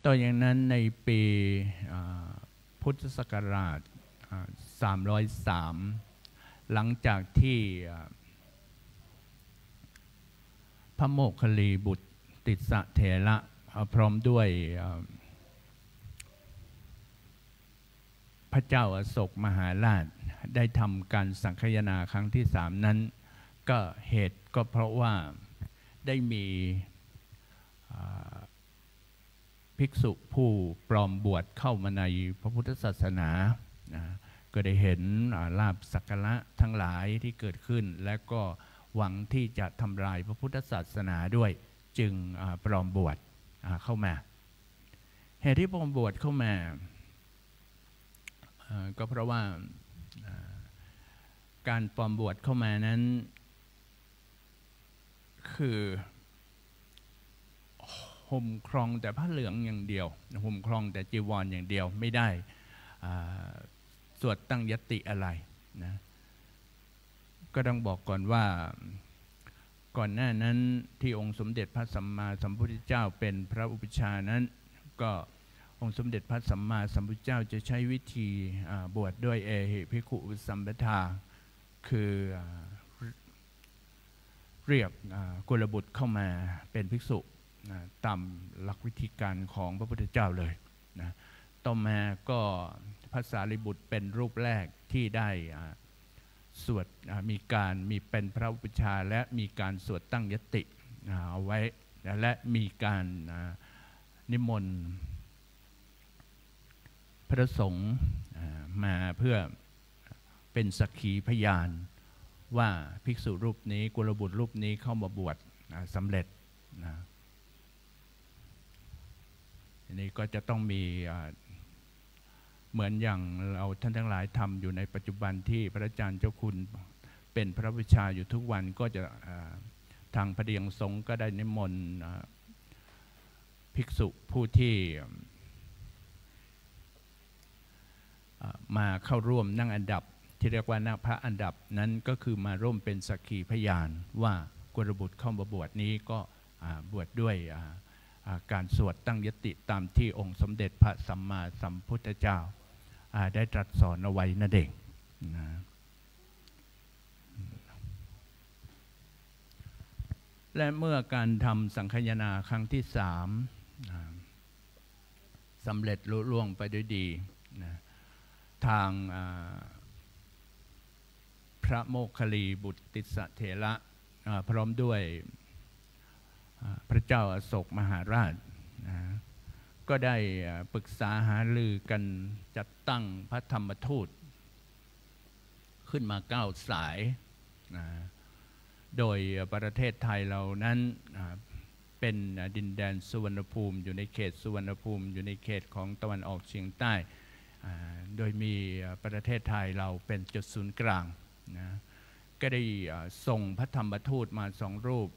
ต่ออย่างนั้นในปีพุทธศักราช303หลังจากที่พระโมคคัลลีบุตรติสสะเถระพร้อมด้วยพระเจ้าอโศกมหาราชได้ทำการสังคายนาครั้งที่3นั้นก็เหตุก็เพราะว่าได้มีภิกษุผู้ปลอมบวชเข้ามาในพระพุทธศาสนาก็ได้เห็นลาภสักการะทั้งหลายที่เกิดขึ้นและก็หวังที่จะทำลายพระพุทธศาสนาด้วยจึงปลอมบวชเข้ามาเหตุที่ปลอมบวชเข้ามาก็เพราะว่าการปลอมบวชเข้ามานั้นคือห่มครองแต่ผ้าเหลืองอย่างเดียวห่มครองแต่จีวรอย่างเดียวไม่ได้สวดตั้งยติอะไรนะก็ต้องบอกก่อนว่าก่อนหน้านั้นที่องค์สมเด็จพระสัมมาสัมพุทธเจ้าเป็นพระอุปัชฌาย์นั้นก็องค์สมเด็จพระสัมมาสัมพุทธเจ้าจะใช้วิธีบวชด้วยเอหิภิกขุสัมปทาคือเรียกกุลบุตรเข้ามาเป็นภิกษุตามหลักวิธีการของพระพุทธเจ้าเลยนะต่อมาก็พระสารีบุตรเป็นรูปแรกที่ได้สวดมีเป็นพระอุปัชฌาย์และมีการสวดตั้งยติเอาไว้และมีการนิมนต์พระสงฆ์มาเพื่อเป็นสักขีพยานว่าภิกษุรูปนี้กุลบุตรรูปนี้เข้ามาบวชสำเร็จนะอันนี้ก็จะต้องมีเหมือนอย่างเราท่านทั้งหลายทำอยู่ในปัจจุบันที่พระอาจารย์เจ้าคุณเป็นพระวิชาอยู่ทุกวันก็จะทางพระเดียงสงฆ์ก็ได้นิมนต์ภิกษุผู้ที่มาเข้าร่วมนั่งอันดับที่เรียกว่านั่งพระอันดับนั้นก็คือมาร่วมเป็นสักขีพยานว่ากุลบุตรเข้ามาบวชนี้ก็บวชด้วยการสวดตั้งยติตามที่องค์สมเด็จพระสัมมาสัมพุทธเจ้าได้ตรัสสอนเอาไว้นั่นเองนะและเมื่อการทำสังคายนาครั้งที่3สำเร็จลุล่วงไปด้วยดีนะทางพระโมคคัลลีบุตรติสสะเถระพร้อมด้วยพระเจ้าอโศกมหาราชก็ได้ปรึกษาหารือกันจัดตั้งพระธรรมทูตขึ้นมา9 สายโดยประเทศไทยเรานั้นเป็นดินแดนสุวรรณภูมิอยู่ในเขตสุวรรณภูมิอยู่ในเขตของตะวันออกเฉียงใต้โดยมีประเทศไทยเราเป็นจุดศูนย์กลางนะก็ได้ส่งพระธรรมทูตมา2 รูป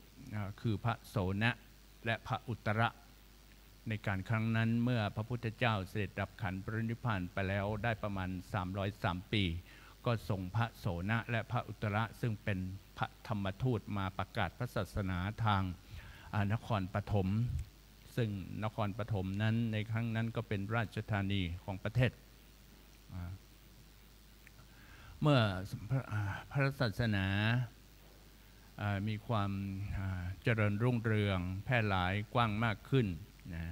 คือพระโสนะและพระอุตระในการครั้งนั้นเมื่อพระพุทธเจ้าเสด็จดับขันธ์ปรินิพพานไปแล้วได้ประมาณ303 ปีก็ส่งพระโสนะและพระอุตระซึ่งเป็นพระธรรมทูตมาประกาศพระศาสนาทางนครปฐมซึ่งนครปฐมนั้นในครั้งนั้นก็เป็นราชธานีของประเทศเมื่อพระศาสนามีความเจริญรุ่งเรืองแพร่หลายกว้างมากขึ้นนะ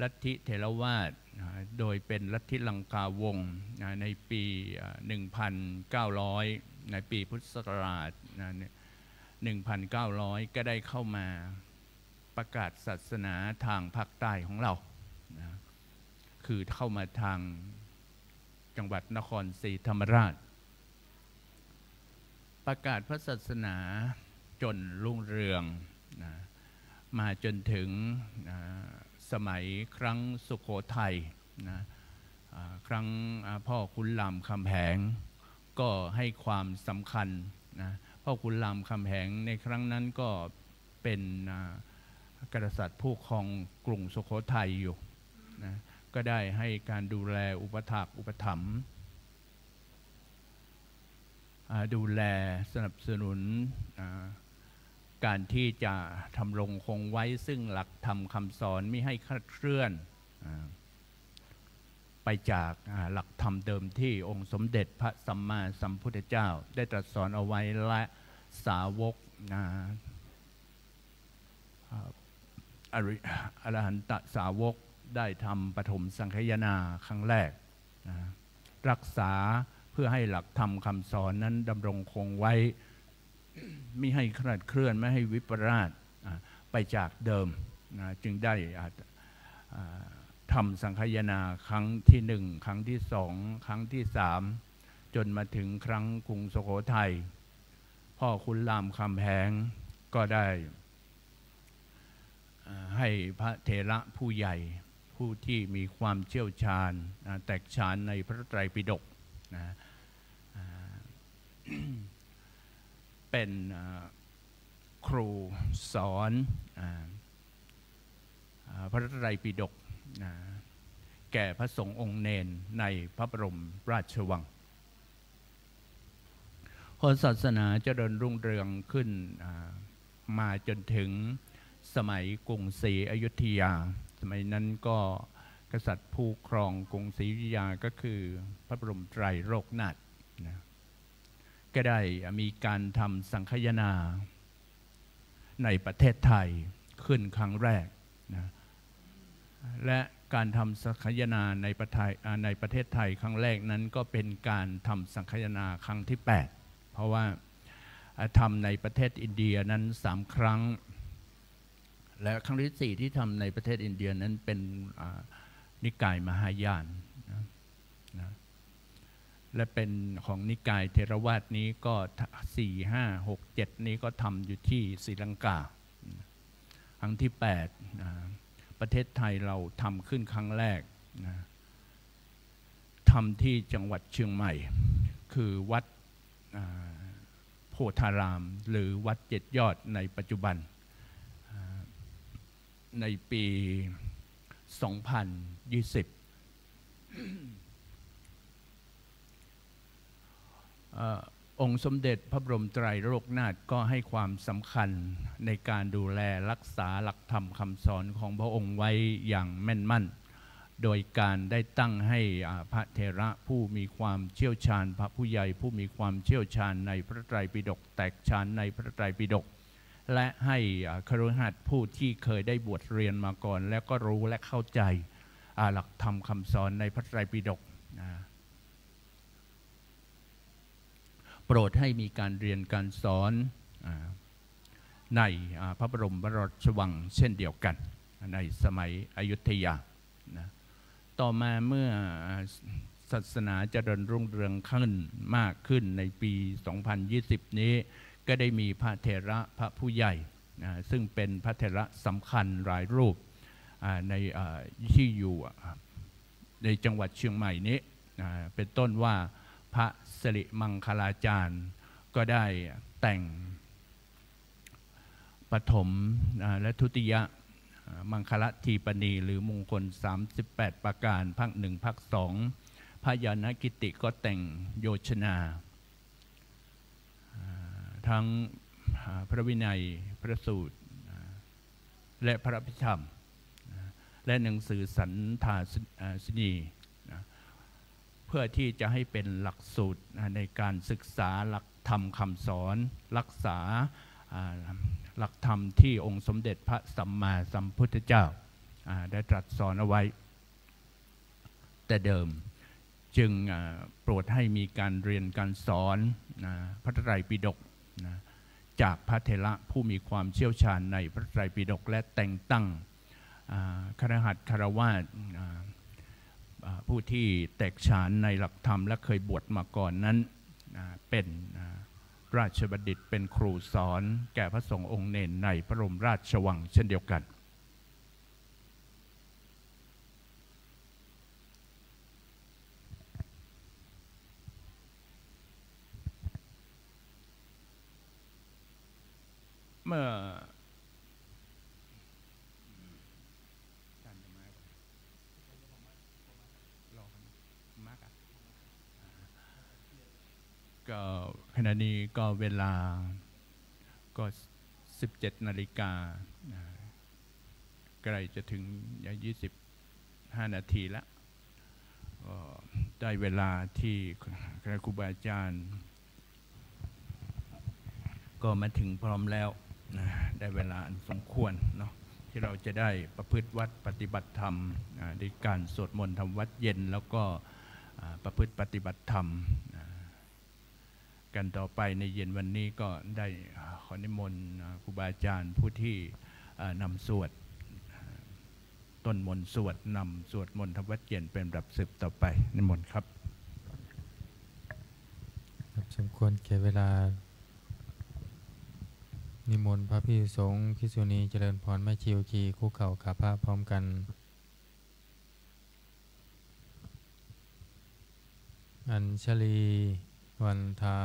ลัทธิเถรวาทโดยเป็นลัทธิลังกาวงศ์ในปี 1,900 ในปีพุทธศักราช 1,900 ก็ได้เข้ามาประกาศศาสนาทางภาคใต้ของเรานะคือเข้ามาทางจังหวัดนครศรีธรรมราชประกาศพระศาสนาจนรุ่งเรืองนะมาจนถึงสมัยครั้งสุโขทัยนะครั้งพ่อขุนรามคำแหงก็ให้ความสำคัญนะพ่อขุนรามคำแหงในครั้งนั้นก็เป็นกษัตริย์ผู้ครองกรุงสุโขทัยอยู่นะก็ได้ให้การดูแลอุปถัมภ์ดูแลสนับสนุนการที่จะทำรงคงไว้ซึ่งหลักธรรมคำสอนไม่ให้คลาดเคลื่อน ไปจากหลักธรรมเดิมที่องค์สมเด็จพระสัมมาสัมพุทธเจ้าได้ตรัสสอนเอาไว้และสาวกอรหันตสาวกได้ทำปฐมสังคายนาครั้งแรกรักษาเพื่อให้หลักธรรมคำสอนนั้นดำรงคงไว้ไม่ให้คลาดเคลื่อนไม่ให้วิปราชไปจากเดิมจึงได้ทำสังคายนาครั้งที่หนึ่งครั้งที่สองครั้งที่สามจนมาถึงครั้งกรุงสุโขทัยพ่อขุนรามคำแหงก็ได้ให้พระเถระผู้ใหญ่ผู้ที่มีความเชี่ยวชาญแตกฉานในพระไตรปิฎกเป็นครูสอนพระไตรปิฎกแก่พระสงฆ์องค์เนนในพระบรมราชวังพอศาสนาเจริญรุ่งเรืองขึ้นมาจนถึงสมัยกรุงศรีอยุธยาสมัยนั้นก็กษัตริย์ผู้ครองกรุงศรีอยุธยาก็คือพระบรมไตรโลกนาถก็ได้มีการทำสังคายนาในประเทศไทยขึ้นครั้งแรกนะและการทำสังคายนาในประเทศไทยครั้งแรกนั้นก็เป็นการทำสังคายนาครั้งที่8เพราะว่าทำในประเทศอินเดียนั้น3ครั้งและครั้งที่4ที่ทำในประเทศอินเดียนั้นเป็นนิกายมหายานนะและเป็นของนิกายเทรวาสนี้ก็4 5 6 7นี้ก็ทำอยู่ที่ศรีลังกาครั้งที่8ประเทศไทยเราทำขึ้นครั้งแรกทำที่จังหวัดเชียงใหม่คือวัดโพธารามหรือวัด7 ยอดในปัจจุบันในปี 2020 องค์สมเด็จพระบรมไตรโลกนาถก็ให้ความสำคัญในการดูแลรักษาหลักธรรมคำสอนของพระองค์ไว้อย่างแม่นมั่นโดยการได้ตั้งให้พระเถระผู้มีความเชี่ยวชาญพระผู้ใหญ่ผู้มีความเชี่ยวชาญในพระไตรปิฎกแตกฉานในพระไตรปิฎกและให้คฤหัสถ์ผู้ที่เคยได้บวชเรียนมาก่อนแล้วก็รู้และเข้าใจหลักธรรมคำสอนในพระไตรปิฎกโปรดให้มีการเรียนการสอนในพระบรมราชวังเช่นเดียวกันในสมัยอยุธยาต่อมาเมื่อศาสนาเจริญรุ่งเรืองขึ้นมากขึ้นในปี 2020 นี้ก็ได้มีพระเถระพระผู้ใหญ่ซึ่งเป็นพระเถระสำคัญหลายรูปในที่อยู่ในจังหวัดเชียงใหม่นี้เป็นต้นว่าพระสิริมังคลาจารย์ก็ได้แต่งปฐมและทุติยมังคลทีปณีหรือมงคล38ประการภาค1ภาค2พระยานกิติก็แต่งโยชนาทั้งพระวินัยพระสูตรและพระพิธรรมและหนังสือสันธาสนีเพื่อที่จะให้เป็นหลักสูตรในการศึกษาหลักธรรมคำสอนรักษาหลักธรรมที่องค์สมเด็จพระสัมมาสัมพุทธเจ้าได้ตรัสสอนเอาไว้แต่เดิมจึงโปรดให้มีการเรียนการสอนพระไตรปิฎกจากพระเถระผู้มีความเชี่ยวชาญในพระไตรปิฎกและแต่งตั้งคฤหัสถ์คฤหัสถ์ผู้ที่แตกฉานในหลักธรรมและเคยบวชมาก่อนนั้นเป็นราชบัณฑิตเป็นครูสอนแก่พระสงฆ์องค์เนนในพระบรมราชวังเช่นเดียวกันเมื่อก็ขณะนี้ก็เวลาก็17 นาฬิกาใกล้จะถึง 15 นาทีแล้วได้เวลาที่คณะครูบาอาจารย์ก็มาถึงพร้อมแล้วได้เวลาอันสมควรเนาะที่เราจะได้ประพฤติวัดปฏิบัติธรรมด้วยการสวดมนต์ทำวัดเย็นแล้วก็ประพฤติปฏิบัติธรรมกันต่อไปในเย็นวันนี้ก็ได้ขอนิมนต์ครูบาอาจารย์ผู้ที่นำสวดต้นมนต์สวดนำสวดมนต์ทำวัดเย็นเป็นลำดับสืบต่อไปนิมนต์ครับสมควรแก่เวลานิมนต์พระภิกษุสงฆ์ภิกษุณีเจริญพรแม่ชีโอคีคู่เข่าขาพระพร้อมกันอัญชลีวันทา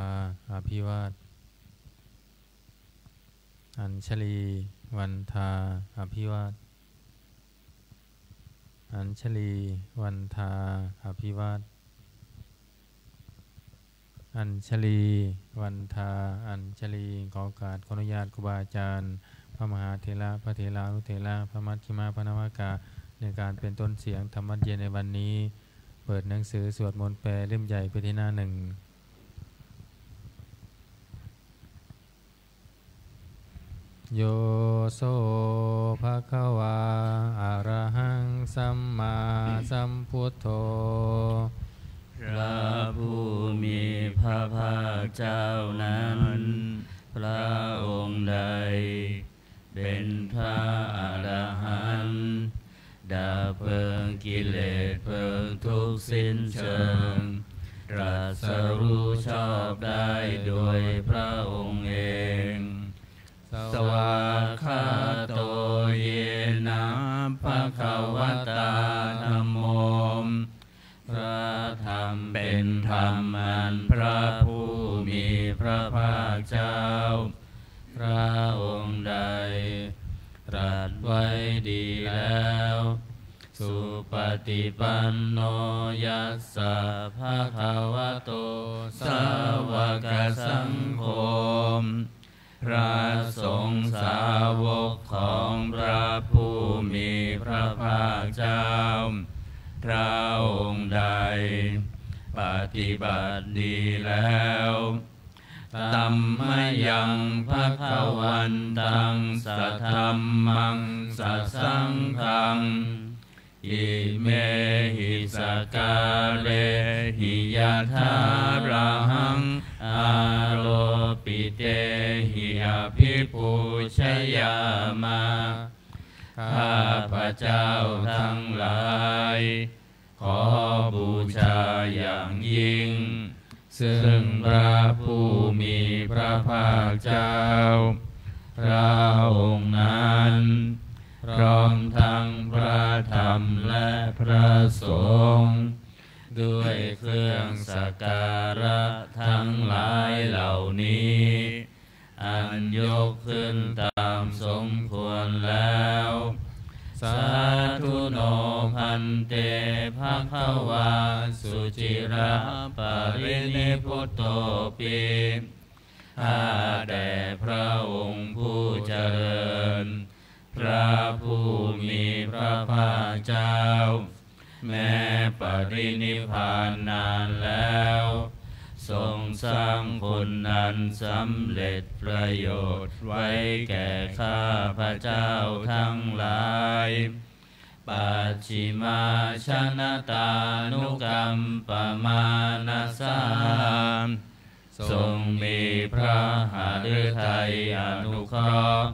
อภิวาทอัญชลีวันทาอภิวาทอัญชลีวันทาอภิวาทอัญชลีวันทาอัญชลีขอโอกาสขออนุญาตครูบาอาจารย์พระมหาเถระพระเถรานุเถระพระมัชฌิมาพระนวากาในการเป็นต้นเสียงธรรมะเย็นในวันนี้เปิดหนังสือสวดมนต์แปลเล่มใหญ่ไปที่หน้า 1โยโสภะคะวาอะระหังสัมมาสัมพุทโธพระผู้มีพระภาคเจ้านั้นพระองค์ใดเป็นพระอรหันต์ดับเพลิงกิเลสเพลิงทุกข์สิ้นเชิงตรัสรู้ชอบได้โดยพระองค์เองสวากขาโตเยนะภะคะวะตาธัมโมพระธรรมเป็นธรรมอันพระผู้มีพระภาคเจ้าพระองค์ใดตรัสไว้ดีแล้วสุปฏิปันโนยัสสะภะคะวะโตสาวกสังโฆพระสงฆ์สาวกของพระผู้มีพระภาคเจ้าพระองค์ใดปฏิบัติดีแล้วตัมมยังภคะวันตังสัทธัมมังสัสสังฆังอิเมหิสการเรหิยะถาระหังอาโลปิเตหิอภิปูชยามาข้าพระเจ้าทั้งหลายขอบูชาอย่างยิ่งซึ่งพระผู้มีพระภาคเจ้าพระองค์นั้นพร้อมทั้งพระธรรมและพระสงฆ์ด้วยเครื่องสักการะทั้งหลายเหล่านี้อันยกขึ้นตามสมควรแล้วสาธุโนพันเตภะคะวาสุจิระปรินิพุตโตปิข้าแด่พระองค์ผู้เจริญพระผู้มีพระภาคเจ้าแม้ปรินิพพานนานแล้วทรงสร้างผลนั้นสำเร็จประโยชน์ไว้แก่ข้าพระเจ้าทั้งหลายปัจฉิมาชนะตานุกรรมปมานาสาทรงมีพระหฤทัยอนุเคราะห์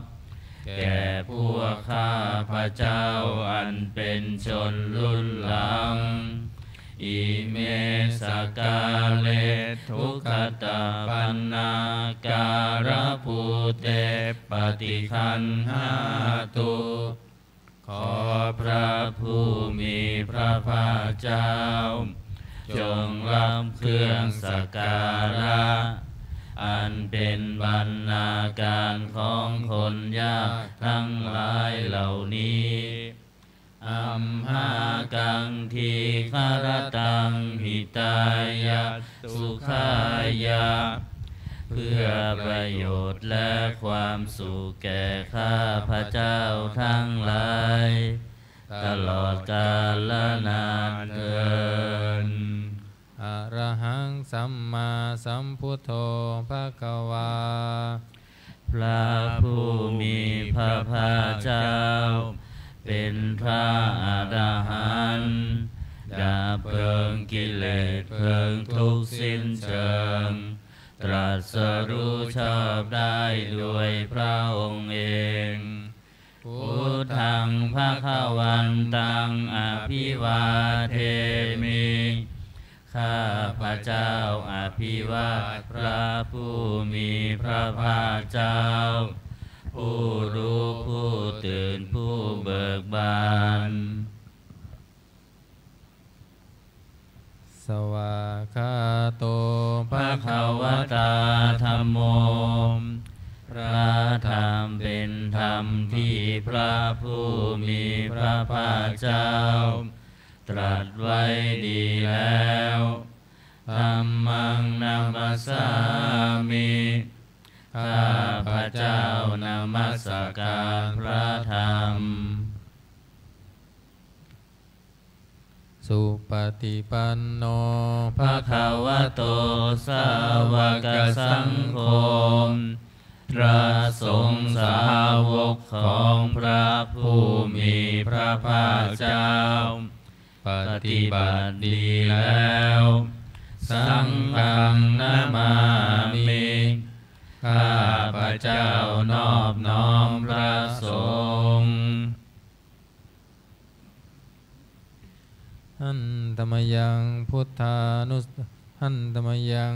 แก่พวกข้าพระเจ้าอันเป็นชนรุ่นหลังอิเมสกาเลทุกขตาปันนาการะภูเตปฏิคันหาตุขอพระผู้มีพระภาคเจ้าจงรับเครื่องสักการะอันเป็นบรรณาการของคนยากทั้งหลายเหล่านี้อัมหากังทีคารตังหิตายะสุขายะเพื่อประโยชน์และความสุขแก่ข้าพระเจ้าทั้งหลาย ตลอดกาลและนานเทอญอะระหังสัมมาสัมพุทโธภควาพระผู้มีพระภาคเจ้าเป็นพระอรหันต์ดับเพลิงกิเลสเพลิงทุกข์สิ้นเชิงตรัสรู้ชอบได้ด้วยพระองค์เองพุทธังภควันตังอภิวาเทมิข้าพระเจ้าอภิวาทพระผู้มีพระภาคเจ้าผู้รู้ผู้ตื่นผู้เบิกบานสวากาโตภควตาธัมโมพระธรรมเป็นธรรมที่พระผู้มีพระภาคเจ้าตรัสไว้ดีแล้วธัมมังนัมสสามิข้าพระเจ้านมัสการพระธรรมสุปฏิปันโนภควโตสาวกสังโฆพระสงฆ์สาวกของพระผู้มีพระภาคเจ้าปฏิบัติดีแล้วสังฆังนามามิข้าพระเจ้านอบน้อมพระสงฆ์หันธรรมยังพุทธานุหันธรรมยัง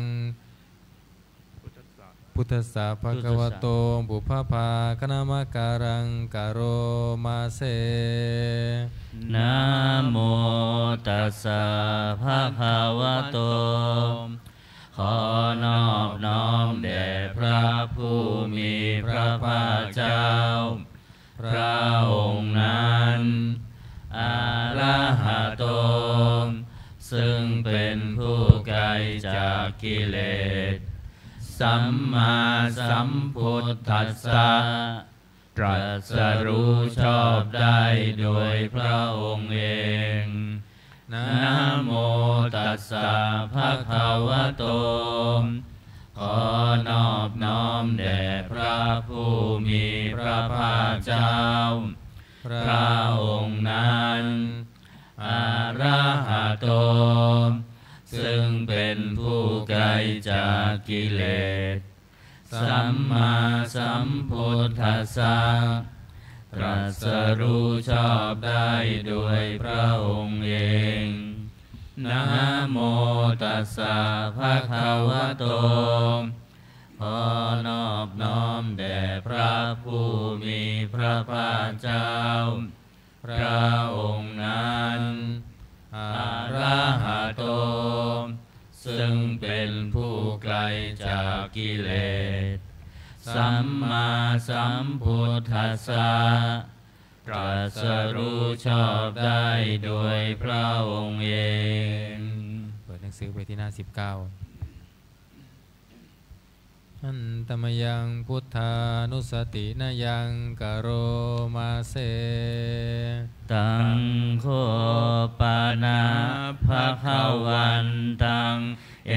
พุทธัสสะภะคะวะโตบุพพาคณามการังกโรมาเสนะโมตัสสะภะคะวะโตขอนอบน้อมแด่พระผู้มีพระภาคเจ้าพระองค์นั้นอะระหะโตซึ่งเป็นผู้ไกลจากกิเลสสัมมาสัมพุทธัสสะตรัสรู้ชอบได้โดยพระองค์เองนะโมตัสสะภะคะวะโตขอนอบน้อมแด่พระผู้มีพระภาคเจ้าพระองค์นั้นอะระหะโตซึ่งเป็นผู้ไกลจากกิเลสสัมมาสัมพุทธัสสะตรัสรู้ชอบได้ด้วยพระองค์เองนะโมตัสสะภะคะวะโตขอนอบน้อมแด่พระผู้มีพระภาคเจ้าพระองค์นั้นอะระหะโตซึ่งเป็นผู้ไกลจากกิเลสสัมมาสัมพุทธัสสะตรัสรู้ชอบได้โดยพระองค์เองเปิดหนังสือไปที่หน้า19หันธรรมยังพุทธานุสตินายังกโรมาเสตังโฆปานาภคะวันตังเอ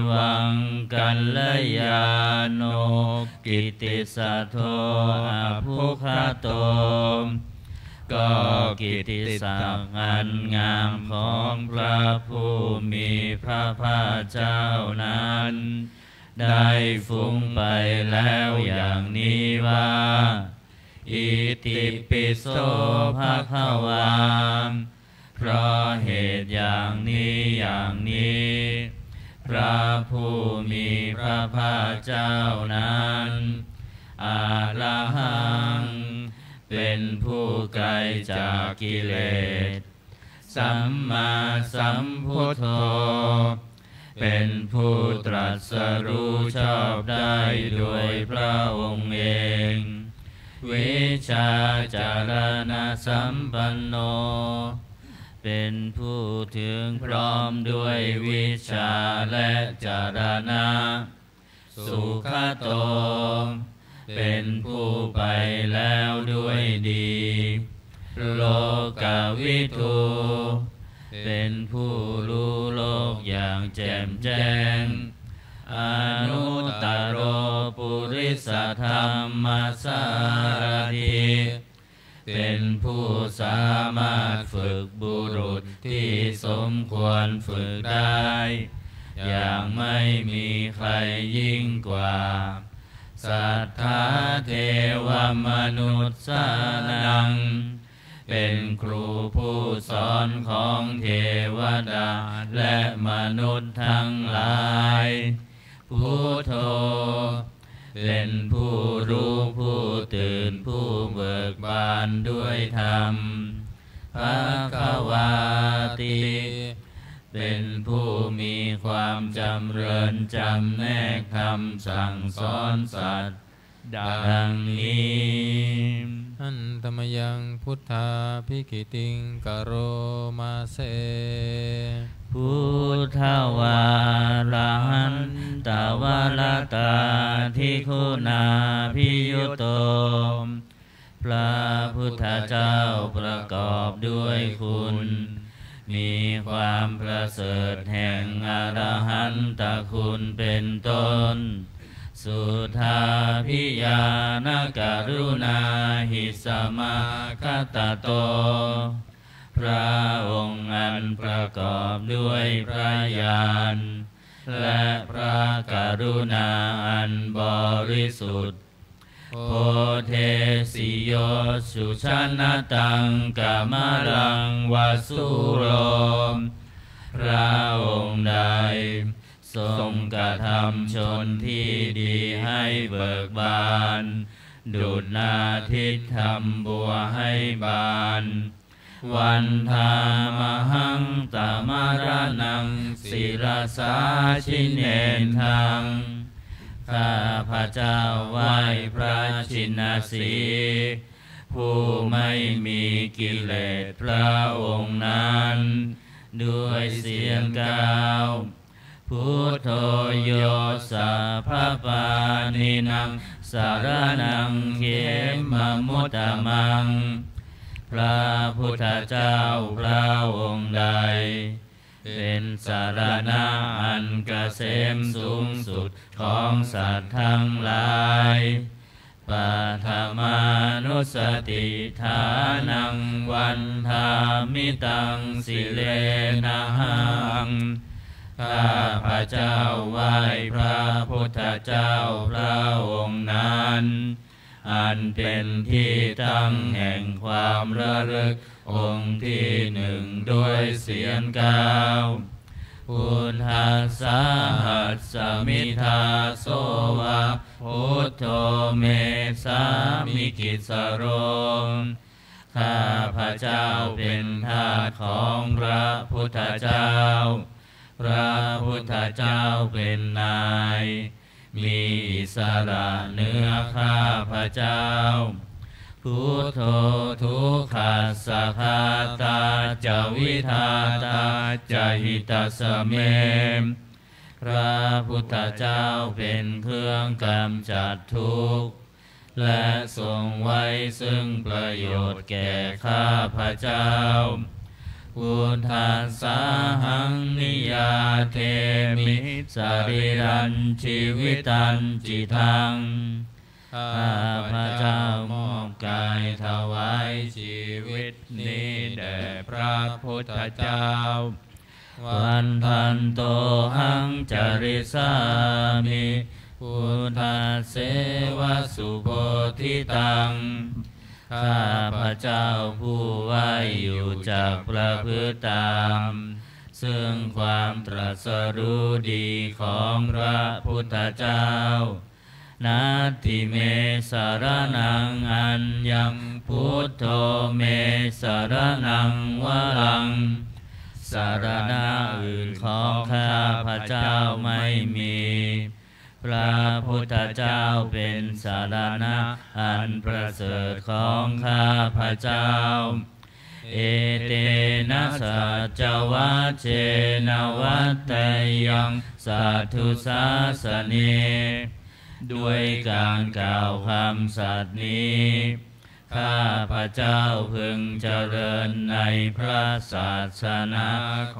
วังกัลยาโนกิตติสัทโธอภุคโตก็กิตติศักดิ์อันงามของพระผู้มีพระภาคเจ้านั้นได้ฟุ้งไปแล้วอย่างนี้ว่าอิติปิโสภควาเพราะเหตุอย่างนี้อย่างนี้พระผู้มีพระภาคเจ้านั้นอะระหังเป็นผู้ไกลจากกิเลสสัมมาสัมพุทโธเป็นผู้ตรัสรู้ชอบได้ด้วยพระองค์เองวิชาจารณสัมปันโนเป็นผู้ถึงพร้อมด้วยวิชาและจารณะสุขโตเป็นผู้ไปแล้วด้วยดี โลกวิทูเป็นผู้รู้โลกอย่างแจ่มแจ้งอนุตตโรปุริสธรรมสารถิเป็นผู้สามารถฝึกบุรุษที่สมควรฝึกได้อย่างไม่มีใครยิ่งกว่าสัทธาเทวมนุษย์สานังเป็นครูผู้สอนของเทวดาและมนุษย์ทั้งหลายพุทโธเป็นผู้รู้ผู้ตื่นผู้เบิกบานด้วยธรรมภควาติเป็นผู้มีความจำเริญจำแนกคำสั่งสอนสัตว์ดังนี้อันธรรมยังพุทธาภิกิติงกโรมาเสพุทธวาระหันตวาลตาทิคุณาภิยุโตพระพุทธเจ้าประกอบด้วยคุณมีความประเสริฐแห่งอรหันตคุณเป็นต้นสุทาภิญาณกรุณาหิสมาคตโตพระองค์อันประกอบด้วยพระญาณและพระกรุณาอันบริสุทธิ์โพเทสิโยสุชนะตังกามลังวสุโรพระองค์ใดทรงกระทำชนที่ดีให้เบิกบานดุจนาทิตย์ทำบัวให้บานวันธามหังตมารนังศิรสาชิเนนทังข้าพระเจ้าไหว้พระชินสีผู้ไม่มีกิเลสพระองค์นั้นด้วยเสียงกล่าวพุทโธโยสัพพปานินังสารนังเขมมุตตมังพระพุทธเจ้าพระองค์ใดเป็นสารณะอันเกษมสูงสุดของสัตว์ทั้งหลายปัทมานุสติฐานังวันธามิตังสิเลนะหังข้าพระเจ้าไหว้พระพุทธเจ้าพระองค์นั้นอันเป็นที่ตั้งแห่งความระลึกองค์ที่หนึ่งด้วยเสียงกล่าวพุทธัสสะหัสสมิทาโสวะพุทโธเมสามิกิสโรข้าพระเจ้าเป็นทาสของพระพุทธเจ้าพระพุทธเจ้าเป็นนายมีอิสระเหนือข้าพระเจ้าพุทโธทุกขัสสะคาตาจวิทาตาจหิตัสสะเมพระพุทธเจ้าเป็นเครื่องกำจัดทุกข์และทรงไว้ซึ่งประโยชน์แก่ข้าพระเจ้าพุทธัสสะหังนิยาเทมิสรีรันชีวิตันจิตังข้าพระเจ้ามอบกายถวายชีวิตนี้แด่พระพุทธเจ้าวันทันโตหังจริสามิพุทธเสวสุโพธิตังข้าพระเจ้าผู้ไหวอยู่จากประพฤติตามซึ่งความตรัสรู้ดีของพระพุทธเจ้านาทิเมสารนังอัญญังพุทโธเมสารนังวรังสารณะอื่นของข้าพระเจ้าไม่มีพระพุทธเจ้าเป็นสารณะอันประเสริฐของข้าพระเจ้าเอเตนะสัจวัชเชนะวัตเตยังสัทธุสาสเนด้วยการกล่าวคำสัตย์นี้ ข้าพระเจ้าพึงเจริญในพระศาสนา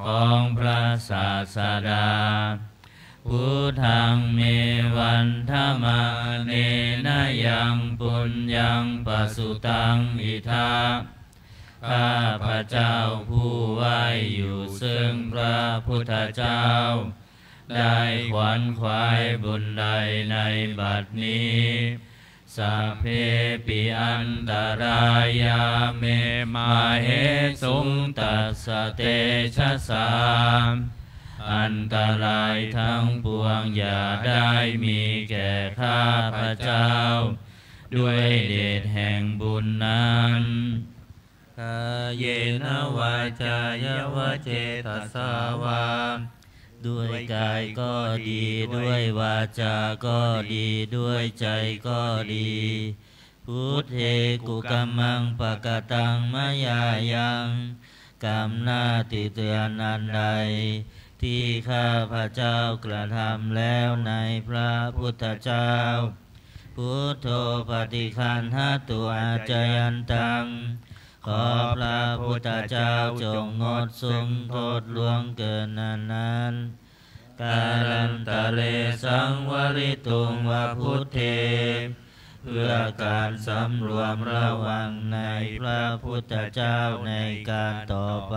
ของพระศาสดาพุทธังเมวันธมาเนนะยังปุญญังปสุตังอิทาข้าพระเจ้าผู้ไหวอยู่ซึ่งพระพุทธเจ้าได้ขวนขวายบุญใดในบัดนี้สัพเพปิอันตรายาเมมาเหสุงตัสสะเตชะสามอันตรายทั้งปวงอย่าได้มีแก่ข้าพระเจ้าด้วยเดชแห่งบุญนั้นกายเยนะวาจายวเจตสาวาด้วยกายก็ดีด้วยวาจาก็ดีด้วยใจก็ดีพุทเทกุกัมมังปะกตังมยายังกรรมหน้าติเตือนอันใดที่ข้าพระเจ้ากระทำแล้วในพระพุทธเจ้าพุทโธปฏิคันหตุอาจยันตังขอพระพุทธเจ้าจงงดทรงโทษล่วงเกินนั้นกาลันตะเลสังวริตุงวะพุทเทเพื่อการสำรวมระวังในพระพุทธเจ้าในการต่อไป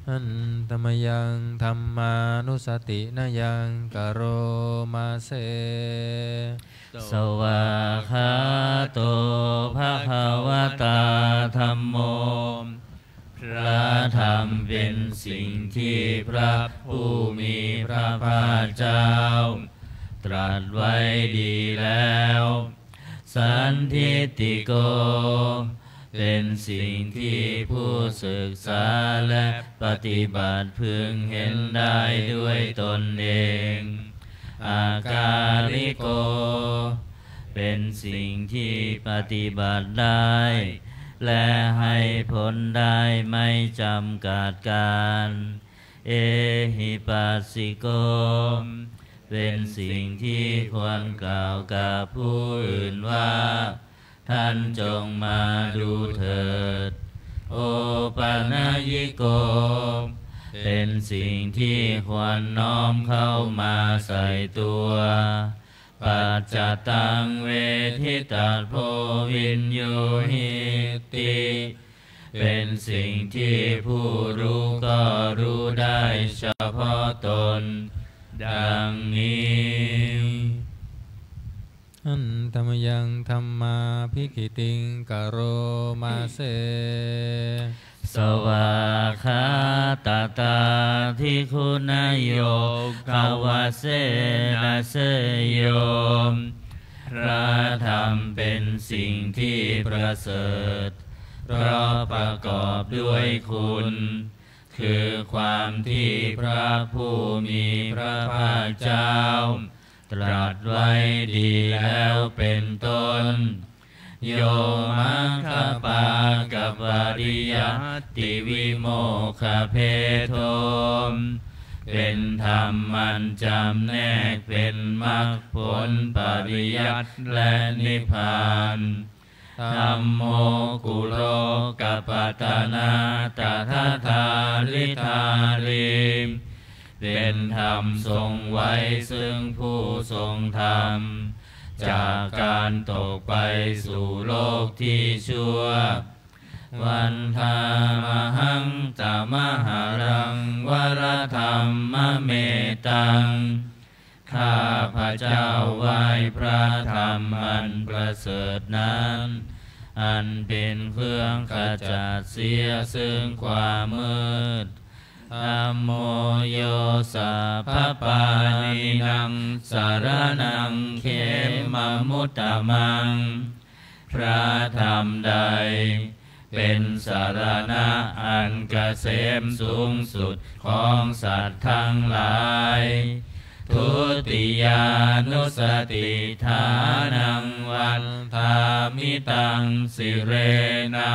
อันตมยังธรรมานุสตินยังกโรมาเสสวาคาโตภะคะวะตาธัมโมพระธรรมเป็นสิ่งที่พระผู้มีพระภาคเจ้าตรัสไว้ดีแล้วสันทิฏฐิโกเป็นสิ่งที่ผู้ศึกษาและปฏิบัติพึงเห็นได้ด้วยตนเองอากาลิโกเป็นสิ่งที่ปฏิบัติได้และให้ผลได้ไม่จำกัดการเอหิปัสสิโกเป็นสิ่งที่ควรกล่าวกับผู้อื่นว่าท่านจงมาดูเถิดโอปนัญิโกเป็นสิ่งที่ควรน้อมเข้ามาใส่ตัวปัจจตังเวทิตัสโพวินโยหิติเป็นสิ่งที่ผู้รู้ก็รู้ได้เฉพาะตนดังนี้อันตมยังธรรมาภิกิติงกโรมาเสสวาคาตาตาทิคุณโยกาวาเสนาเสโยมพระธรรมเป็นสิ่งที่ประเสริฐเพราะประกอบด้วยคุณคือความที่พระผู้มีพระภาคเจ้าตรัสไว้ดีแล้วเป็นต้นโยมังคปากับวาริยติวิโมคเพโทมเป็นธรรมมันจำแนกเป็นมรรคผลปริยัติและนิพพานธัมโมกุโลกัปปตนาตถาทาลิธาลิมเป็นธรรมทรงไว้ซึ่งผู้ทรงธรรมจากการตกไปสู่โลกที่ชั่ววันธามหังตามหารังวรธรรมเมตังข้าพระเจ้าไหว้พระธรรมอันประเสริฐนั้นอันเป็นเครื่องขจัดเสียซึ่งความมืดธัมโมโยสัพพปานินังสารนังเขมมุตตมังพระธรรมใดเป็นสารณะอันเกษมสูงสุดของสัตว์ทั้งหลายทุติยานุสติฐานังวันธามิตังสิเรนั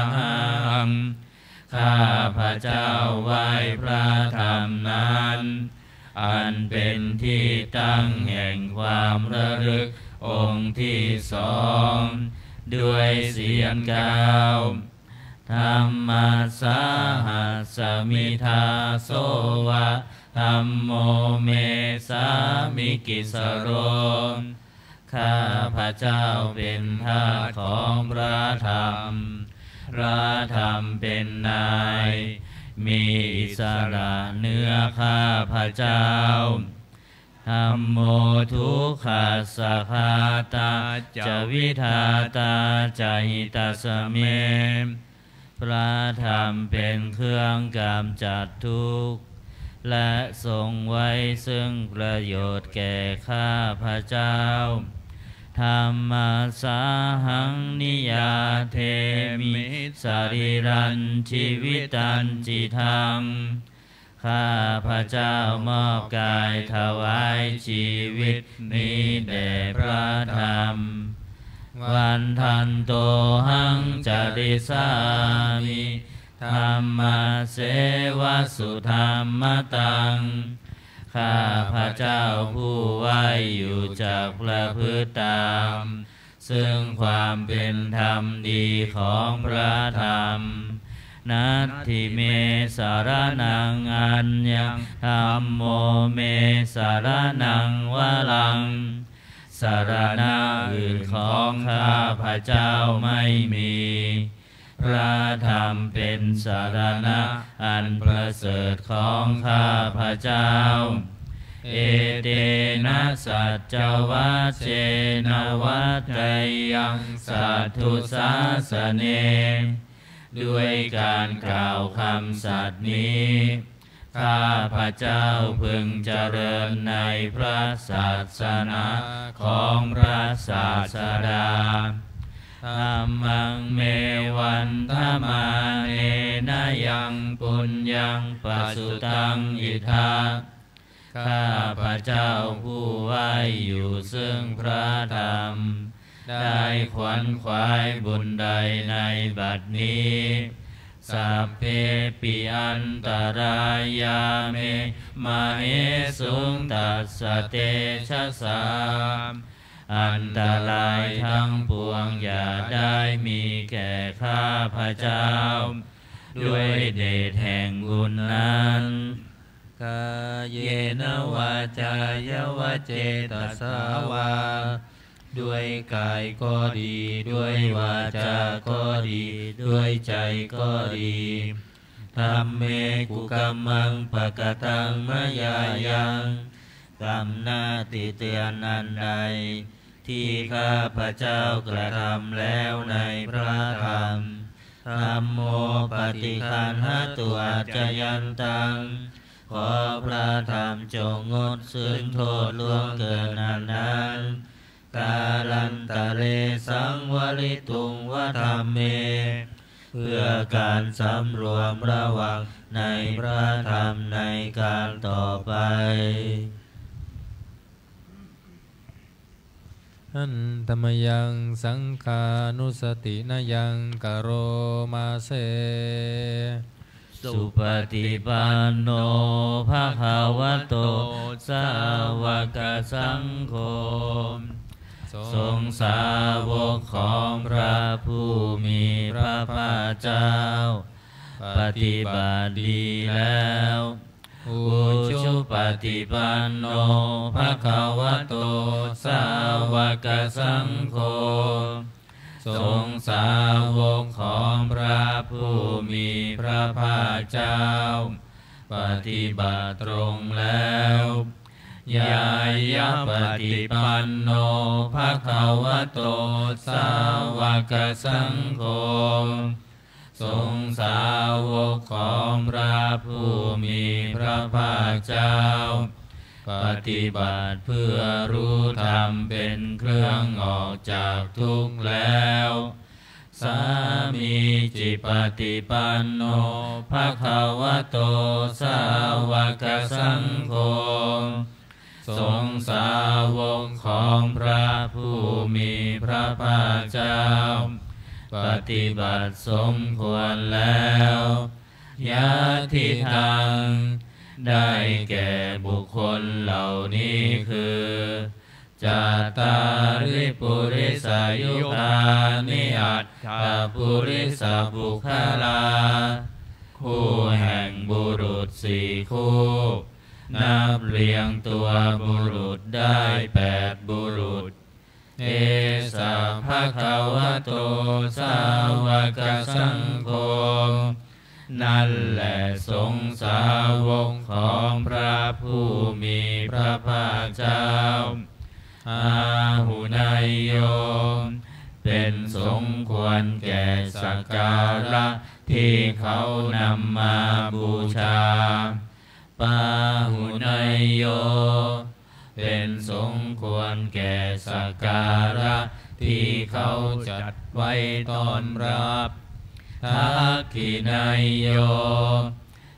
งข้าพระเจ้าไหว้พระธรรมนั้นอันเป็นที่ตั้งแห่งความระลึก องค์ที่สองด้วยเสียงกล่าวธัมมัสสาหัสสมิทาโสวะธัมโมเมสามิกิสโรข้าพระเจ้าเป็นทาสของพระธรรมพระธรรมเป็นนายมีอิสระเหนือข้าพระเจ้าธัมโมทุกขัสสะคาตาจวิทาตาจหิตัสสะเมพระธรรมเป็นเครื่องกำจัดทุกข์และทรงไว้ซึ่งประโยชน์แก่ข้าพระเจ้าธัมมัสสาหังนิยาเทมิสรีรันชีวิตันจิทังข้าพระเจ้ามอบกายถวายชีวิตนี้แด่พระธรรมวันทันโตหังจริสามิธัมมาเสวสุธรรมตังข้าพระเจ้าผู้ไว้อยู่จากประพฤติตามซึ่งความเป็นธรรมดีของพระธรรมนัตถิเมสารนังอัญญังธัมโมเมสารนังวลังสารณะอื่นของข้าพระเจ้าไม่มีพระธรรมเป็นสารณะอันประเสริฐของข้าพระเจ้าเอเตนะสัจจวัชเชนะวัตไตยังสัทธุสาสเนด้วยการกล่าวคำสัตย์นี้ข้าพระเจ้าพึงเจริญในพระศาสนาของพระศาสดาธัมมังเมวันธมาเนนะยังปุญญังปสุตังอิทาข้าพระเจ้าผู้ไว้อยู่ซึ่งพระธรรมได้ขวนขวายบุญใดในบัดนี้สัพเพปิอันตรายาเมมาเหสุงตัสสะเตชะสามอันตรายทั้งปวงอย่าได้มีแก่ข้าพระเจ้าด้วยเดชแห่งบุญนั้นกายเยนะวาจายวเจตสาวาด้วยกายก็ดีด้วยวาจาก็ดีด้วยใจก็ดีธัมเมกุกัมมังปะกตังมะยายังกรรมหน้าติเตือนอันใดที่ข้าพระเจ้ากระทำแล้วในพระธรรมธัมโมปฏิคันหตุอาจยันตังขอพระธรรมจงงดซึ่งโทษล่วงเกินนั้นกาลันตะเลสังวลิตุงวะธัมเมเพื่อการสำรวมระวังในพระธรรมในการต่อไปอันตมยังสังฆานุสตินยังกโรมาเสสุปฏิปันโนภะคะวะโตสาวกสังโฆทรงสาวกของพระผู้มีพระภาคเจ้าปฏิบัติดีแล้วอุชุปฏิปันโนภะคะวะโตสาวกสังโฆทรงสาวกของพระผู้มีพระภาคเจ้าปฏิบัติตรงแล้วยายะปฏิปันโนภะคะวะโตสาวกสังโฆทรงสาวกของพระผู้มีพระภาคเจ้าปฏิบัติเพื่อรู้ธรรมเป็นเครื่องออกจากทุกข์แล้วสามีจิปฏิปันโนภะคะวะโตสาวกสังโฆทรงสาวกของพระผู้มีพระภาคเจ้าปฏิบัติสมควรแล้วยะทิทางได้แก่บุคคลเหล่านี้คือเจ จัตตาริปุริสายุคานิอัตถปุริสบุคลาคู่แห่งบุรุษสี่คู่นับเรียงตัวบุรุษได้8บุรุษเอสะภะคะวะโตสาวกสังโฆนั่นแหละสงฆ์สาวกของพระผู้มีพระภาคเจ้าอาหุนายโยเป็นสมควรแก่สักการะที่เขานำมาบูชาปาหุนายโยเป็นสมควรแก่สักการะที่เขาจัดไว้ต้อนรับทักขินายโย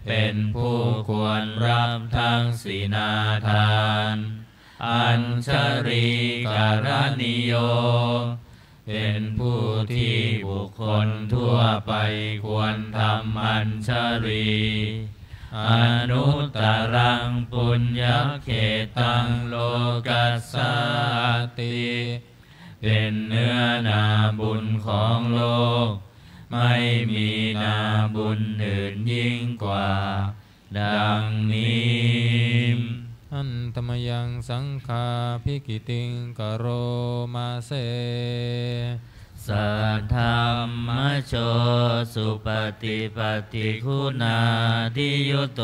เป็นผู้ควรรับทั้งศีนาทานอัญชรีการณิโยเป็นผู้ที่บุคคลทั่วไปควรทำอัญชรีอนุตตรังปุญญเขตังโลกัสสติเป็นเนื้อนาบุญของโลกไม่มีนาบุญอื่นยิ่งกว่าดังนี้อันตมยังสังฆาภิกิติงกโรมาเสสัทธรรมโชสุปฏิปฏิคุณาทิยุตโต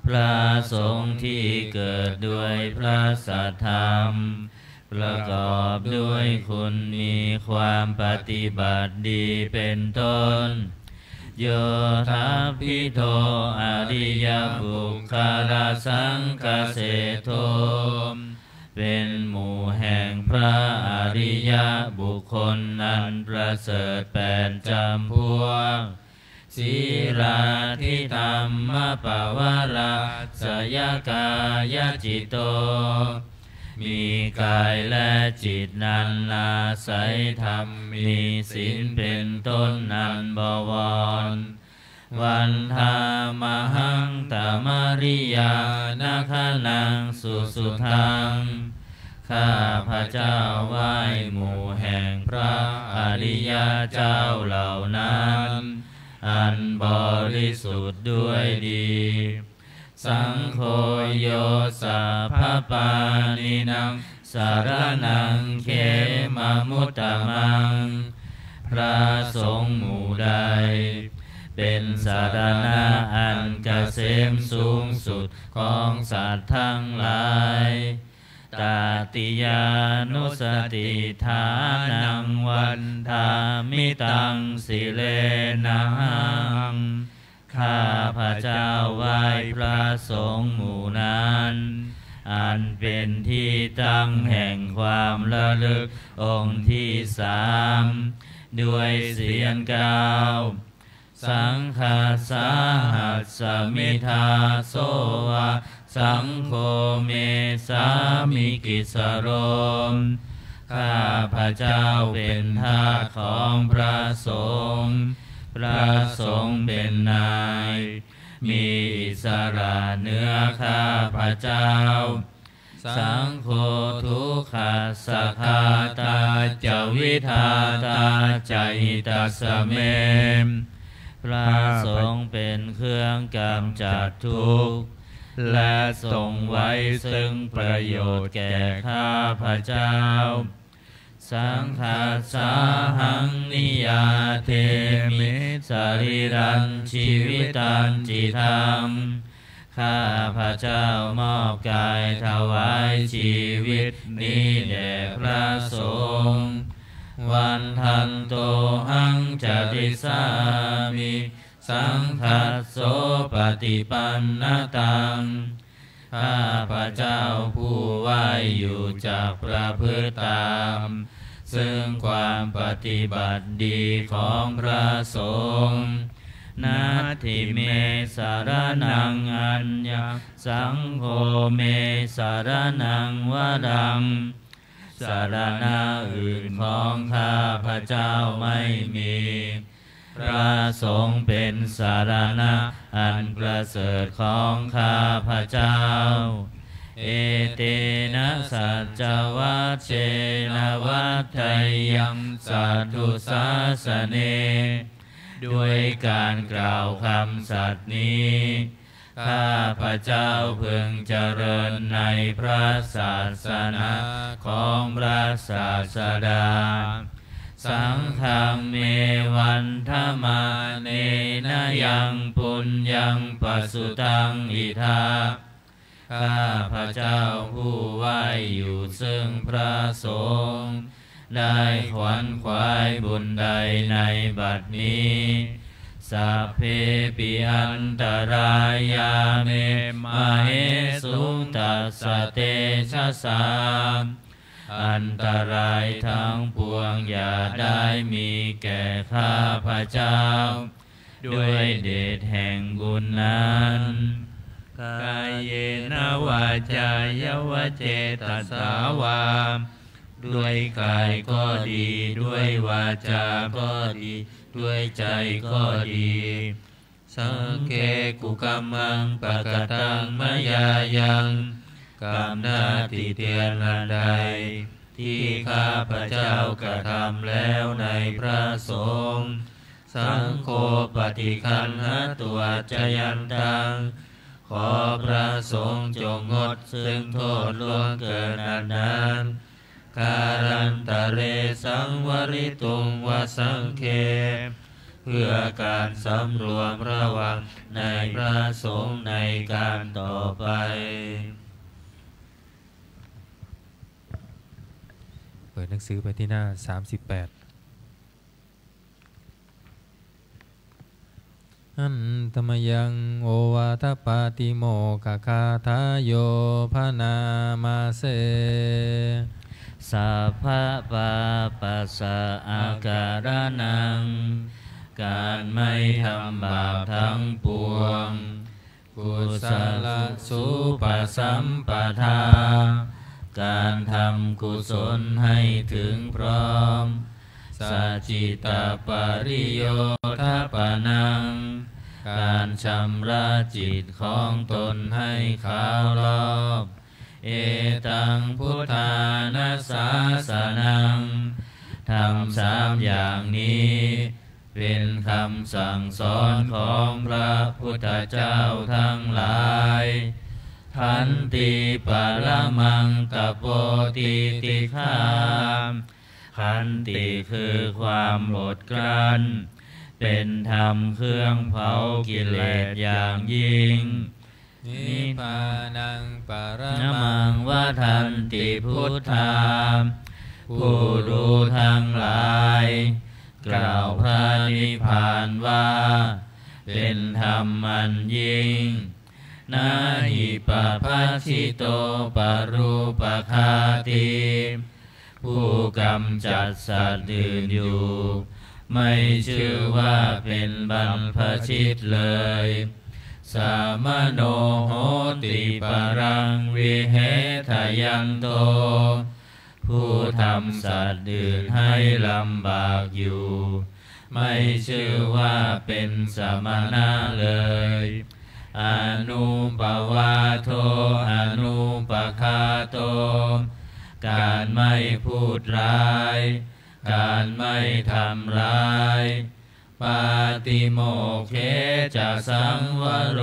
พระสงฆ์ที่เกิดด้วยพระสัทธรรมประกอบด้วยคุณมีความปฏิบัติดีเป็นต้นโยทัพพิโทอริยบุคคลสังฆเสโทเป็นหมู่แห่งพระอริยบุคคลอันประเสริฐ8จำพวกศีลาทิธรรมปวาราสยกายจิตโตมีกายและจิตนั้นอาศัยธรรมมีศีลเป็นต้นนันบวรวันธามหังตมริยานาคนังสุสุทังข้าพระเจ้าไหว้หมู่แห่งพระอริยเจ้าเหล่านั้นอันบริสุทธิ์ด้วยดีสังโฆโยสัพพปานินังสารนังเขมมุตตมังพระสงฆ์หมู่ใดเป็นสารณะอันเกษมสูงสุดของสัตว์ทั้งหลายตาติยานุสติฐานังวันธามิตังสิเลนังข้าพระเจ้าไหว้พระสงฆ์หมู่นั้นอันเป็นที่ตั้งแห่งความระลึกองค์ที่3ด้วยเสียงกล่าวสังฆาสาหัสสมิทาโสวะสังโฆเมสามิกิสโรมข้าพระเจ้าเป็นทาสของพระสงฆ์พระสงฆ์เป็นนายมีอิสระเหนือข้าพระเจ้าสังโฆทุกขัสสะคาตาจวิทาตาจหิตัสสะเมพระสงฆ์เป็นเครื่องกำจัดทุกข์และทรงไว้ซึ่งประโยชน์แก่ข้าพระเจ้าสังฆาสาหังนิยาเทมิสรีรันชีวิตันจิตังข้าพระเจ้ามอบกายถวายชีวิตนี้แด่พระสงฆ์วันทันโตหังจติสามิสังฆัสโสปฏิปันนตังข้าพระเจ้าผู้ไหวอยู่จากประพฤติตามซึ่งความปฏิบัติดีของพระสงฆ์นาทิเมสารนังอัญญสังโฆเมสารนังวรังสารณะอื่นของข้าพระเจ้าไม่มีพระสงฆ์เป็นสารณะอันประเสริฐของข้าพระเจ้า เอเตนะสัจจวัชเชนะวัฏไทยังสัตถุสาสเนด้วยการกล่าวคำสัตย์นี้ข้าพระเจ้าพึงเจริญในพระศาสนาของพระศาสดาสังฆังเมวันธมาเนนะยังปุญญังปัสสุตังอิทาข้าพระเจ้าผู้ไหวอยู่ซึ่งพระสงฆ์ได้ขวนขวายบุญใดในบัดนี้สัพเพปิอันตรายาเมมาเหสุตัสสะเตชะสามอันตรายทั้งปวงอย่าได้มีแก่ข้าพระเจ้าด้วยเดชแห่งบุญนั้นกายเยนะวาจายวเจตสาวาด้วยกายก็ดีด้วยวาจาก็ดีด้วยใจก็ดีสังเกกุกัมมังปะกตังมยายังกรรมหน้าที่เตียนอันใดที่ข้าพระเจ้ากระทำแล้วในพระสงฆ์สังโฆปฏิคันหตัวจยันตังขอพระสงฆ์จงงดซึ่งโทษล่วงเกินอันนั้นการันตะเรสังวริตุงวสังเคเพื่อการสำรวมระวังในพระสงฆ์ในการต่อไปเปิดหนังสือไปที่หน้า38อันตมยังโอวาทปาติโมกคาทาโยพนามาเสสัพพะปาปัสสะอาการนังการไม่ทำบาปทั้งปวงกุศลสุปสัมปทาการทำกุศลให้ถึงพร้อมสัจจิตาปริโยทปนังการชำระจิตของตนให้ขาวรอบเอตังพุทธานาสาสนังทำสามอย่างนี้เป็นคำสั่งสอนของพระพุทธเจ้าทั้งหลายขันติปรมังตโปติติฆามขันติคือความอดกลั้นเป็นธรรมเครื่องเผากิเลสอย่างยิ่งนิพพานังปรมังวทันติพุทธาผู้รู้ทั้งหลายกล่าวพระนิพพานว่าเป็นธรรมอันยิ่งนาหิปปัสสิโตปรูปคาติผู้กำจัดสัตว์อื่นอยู่ไม่ชื่อว่าเป็นบรรพชิตเลยสามโนโหติปรังวิเหทยันโตผู้ทำสัตว์อื่นให้ลำบากอยู่ไม่ชื่อว่าเป็นสมณะเลยอนุปวาโทอนุปคาโตการไม่พูดร้ายการไม่ทำร้ายปาติโมกเขจะสังวโร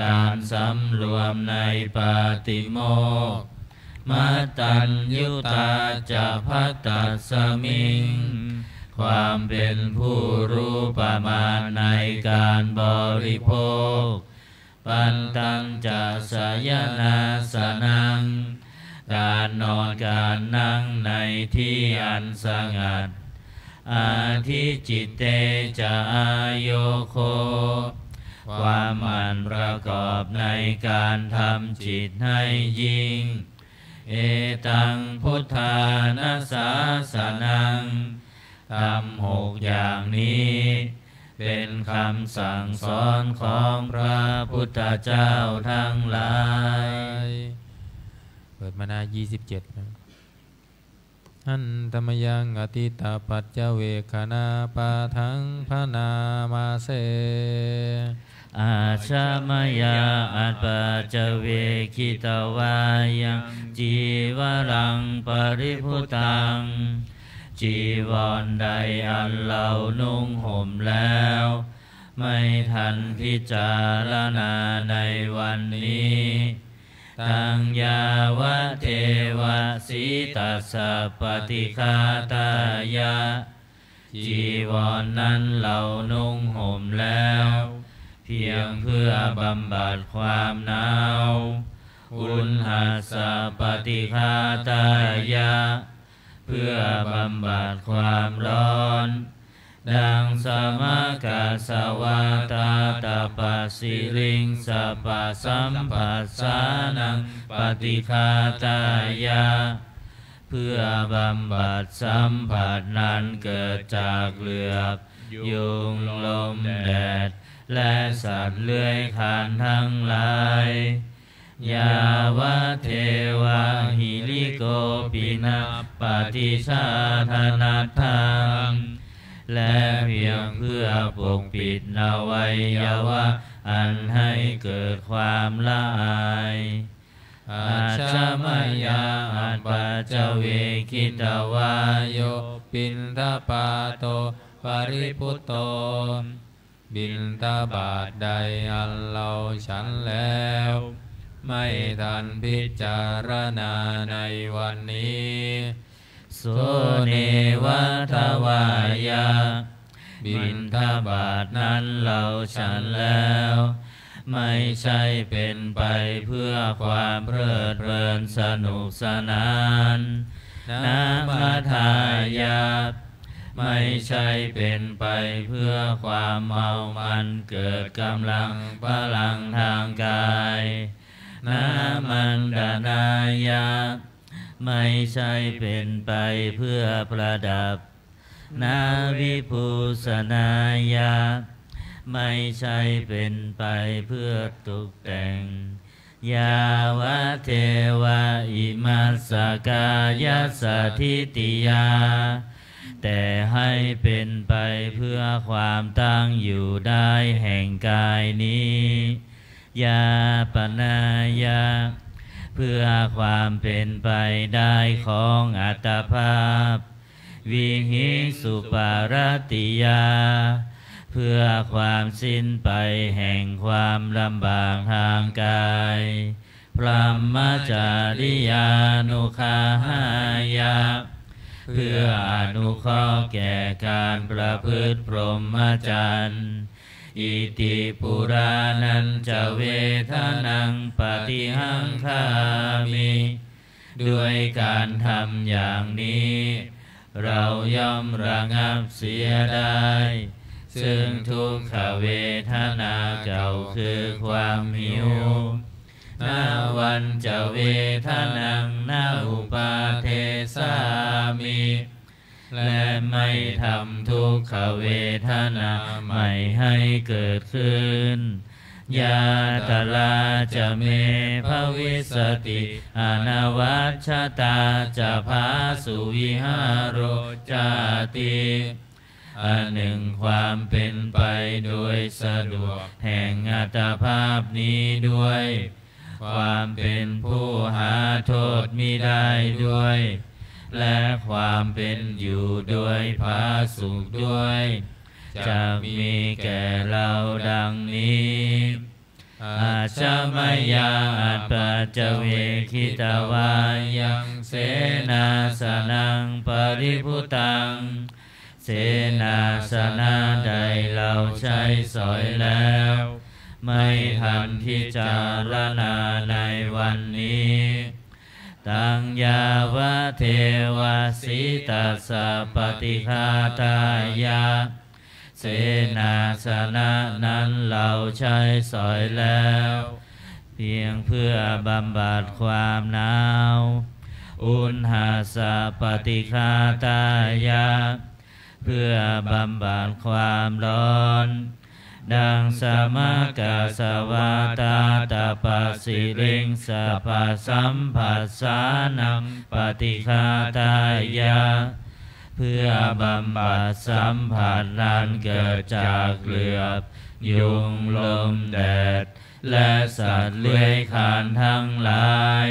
การสำรวมในปาติโมกข์มัตตัญยุตาจะภัตตัสสมิงความเป็นผู้รู้ประมาณในการบริโภคปันตังจะสยนาสนังการนอนการนั่งในที่อันสงัดอาทิจิตเตจะอาโยโคความมันประกอบในการทำจิตให้ยิ่งเอตังพุทธานาสาสนังทำ6อย่างนี้เป็นคำสั่งสอนของพระพุทธเจ้าทั้งหลายเปิดมาหน้า27นะอันตมยังอติตาปัจจเวคนาปาทังพนามาเส อาชามยาอัปปัจจเวคิตวายังจีวรังปริภุตังจีวรใดอันเรานุ่งห่มแล้วไม่ทันพิจารณาในวันนี้ตังยาวะเทวะสีตัสสะปฏิฆาตายะจีวรนั้นเรานุ่งห่มแล้วเพียงเพื่อบำบัดความหนาวอุณหัสสะปฏิฆาตายะเพื่อบำบัดความร้อนดังสมกาสวาตาตาปัสสิริงสัพพสัมปัสสานังปฏิฆาตายะเพื่อบำบัดสัมผัสนั้นเกิดจากเหลือบยุงลมแดดและสัตว์เลื้อยคลานทั้งหลายยาวะเทวะหิริโกปินะปฏิชาธนัตถังและเพียงเพื่อปกปิดอวัยวะอันให้เกิดความละอายอาชามยาอัปปัจจเวคิตวาโยปินทปาโตปริพุตโตบิณฑบาตใดอันเราฉันแล้วไม่ทันพิจารณาในวันนี้โสเนวะทวายาบิณฑบาตนั้นเราฉันแล้วไม่ใช่เป็นไปเพื่อความเพลิดเพลินสนุกสนานนามาทายาไม่ใช่เป็นไปเพื่อความเมามันเกิดกำลังพลังทางกายนามันดานายาไม่ใช่เป็นไปเพื่อประดับนาวิภูสนายาไม่ใช่เป็นไปเพื่อตกแต่งยาวะเทวะอิมัสสกายสัทธิติยาแต่ให้เป็นไปเพื่อความตั้งอยู่ได้แห่งกายนี้ยาปนายาเพื่อความเป็นไปได้ของอัตภาพวิหิสุปารติยาเพื่อความสิ้นไปแห่งความลำบากทางกายพรหมจาริยานุคาหายาเพื่ออนุเคราะห์แก่การประพฤติพรหมจรรย์อิติปุรานันจะเวทนังปฏิหังคามิด้วยการทำอย่างนี้เราย่อมระงับเสียได้ซึ่งทุกขเวทนาเก่าคือความหิวนาวันจะเวทนังนาอุปาเทสามิและไม่ทำทุกขเวทนาไม่ให้เกิดขึ้นยาตลาจะเมภวิสติอนวัชชตาจะพาสุวิหารโรจาติอันหนึ่งความเป็นไปโดยสะดวกแห่งอัตภาพนี้ด้วยความเป็นผู้หาโทษมิได้ด้วยและความเป็นอยู่ด้วยผาสุกด้วยจะมีแก่เราดังนี้อาชามยาอัปปัจจเวคิตวายังเสนาสนังปริภุตังเสนาสนะใดเราใช้สอยแล้วไม่ทันพิจารณาในวันนี้ตังยาวะเทวะสีตัสสะปฏิฆาตายะเสนาสนะนั้นเราใช้สอยแล้วเพียงเพื่อบำบัดความหนาวอุณหัสสะปฏิฆาตายะเพื่อบำบัดความร้อนดังสมกาสวาตาตาปัสสิริงสัพพสัมผัสสานังปฏิฆาตายะเพื่อบำบัดสัมผัสนั้นเกิดจากเหลือบ ยุงลมแดดและสัตว์เลื้อยคลานทั้งหลาย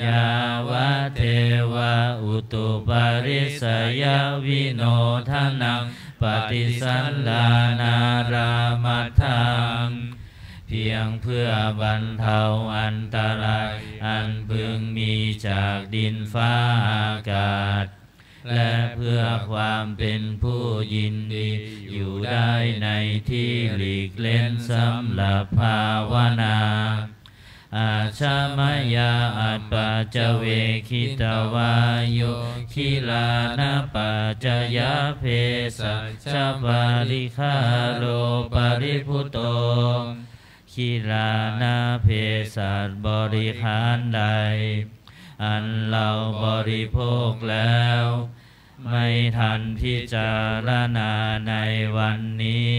ยาวะเทวะอุตุปาริสยวิโนทานังปฏิสันดานารามัทธังเพียงเพื่อบรรเทาอันตรายอันพึงมีจากดินฟ้าอากาศและเพื่อความเป็นผู้ยินดีอยู่ได้ในที่หลีกเล่นสำหรับภาวนาอาชามายาอัตปัจเวคิตวายโยคิลานะปัจจยเพสัชปาริคาโลปริพุโตคิลานะเพสัชบริขารใดอันเราบริโภคแล้วไม่ทันพิจารณาในวันนี้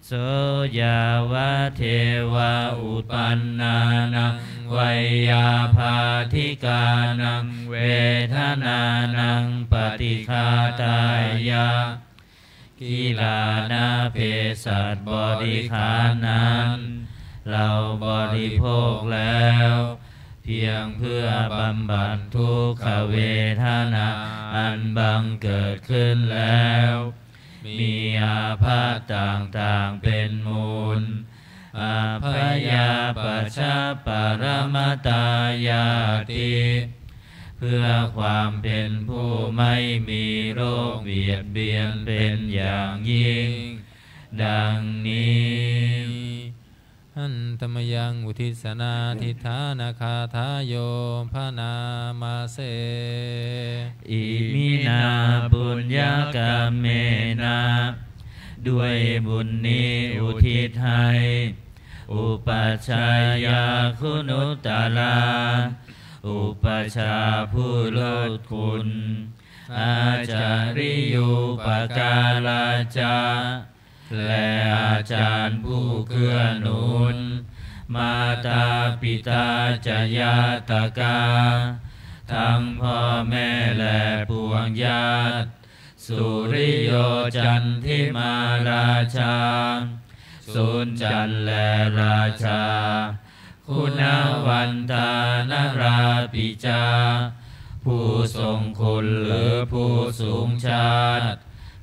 โสยาวะเทวะอุปันนานังวัยยาภาธิกานังเวทนานังปฏิฆาตายะกิลานะเพสัชบริขารนั้นเราบริโภคแล้วเพียงเพื่อบำบัดทุกขเวทนาอันบังเกิดขึ้นแล้วมีอาพาธต่างๆเป็นมูลอาพยาปัชชาปรมตายาติเพื่อความเป็นผู้ไม่มีโรคเบียดเบียนเป็นอย่างยิ่งดังนี้อันตมยังอุทิศนาทิฏฐานาคาทายโยพานามาเสอิมินาบุญญากรรมเมนะด้วยบุญนี้อุทิศให้อุปัชฌายาคุณุตตราอุปัชฌาย์ผู้เลิศคุณอาจาริยุปการาจาและอาจารย์ผู้เกื้อหนุนมาตาปิตาจยาตกาทั้งพ่อแม่และปวงญาติสุริโยจันทิมาราชาสุนจันและราชาคุณวันตานราปิจาผู้ทรงคุณหรือผู้สูงชาติ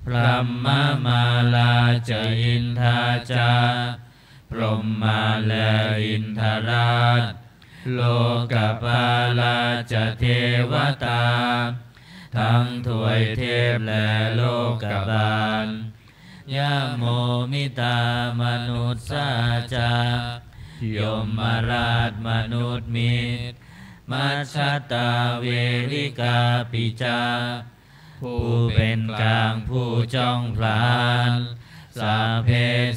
พระมมาลาจอินทาจาพรหมมาและอินทราชโลกปาลาจเทวตาทั้งถวยเทพและโลกบาลยะโมมิตามนุษย์สาจายมราชมนุษย์มิตรมัชฌตาเวริกาปิจาผู้เป็นกลางผู้จ้องพลานสาเพ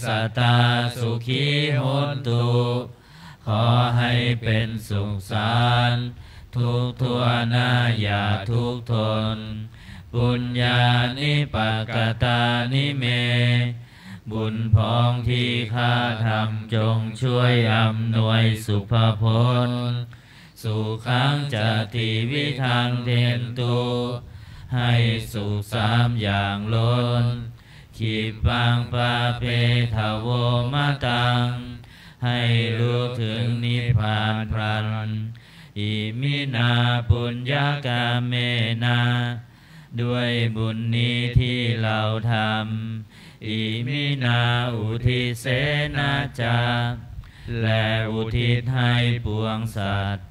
สตาสุขีโหนตุขอให้เป็นสุขสันต์ทุกทั่วหน้าอย่าทุกทนปุญญานิปักกตานิเมบุญพองที่ข้าทำจงช่วยอำนวยสุภพลสุขังจติวิทังเทนตุให้สุขสามอย่างล้นขีปังปาเปทโวมะตังให้รู้ถึงนิพพานพลันอิมินาปุญญากาเมนะด้วยบุญนี้ที่เราทำอิมินาอุทิเสนาจาและอุทิศให้ปวงสัตว์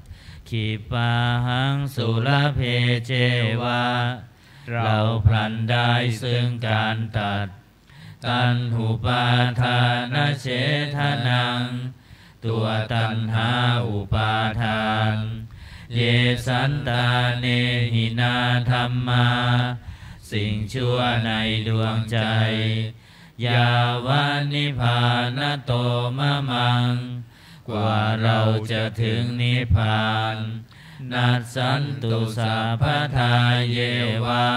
ขีปาหังสุรเพเจวะเราพลันได้ซึ่งการตัดตัณหุปาทานเฉทนังตัวตัณหาอุปาทานเยสันตาเนหินาธัมมาสิ่งชั่วในดวงใจยาวานิพานโตมะมังกว่าเราจะถึงนิพพานนัสสันตุสัพพทาเยวะ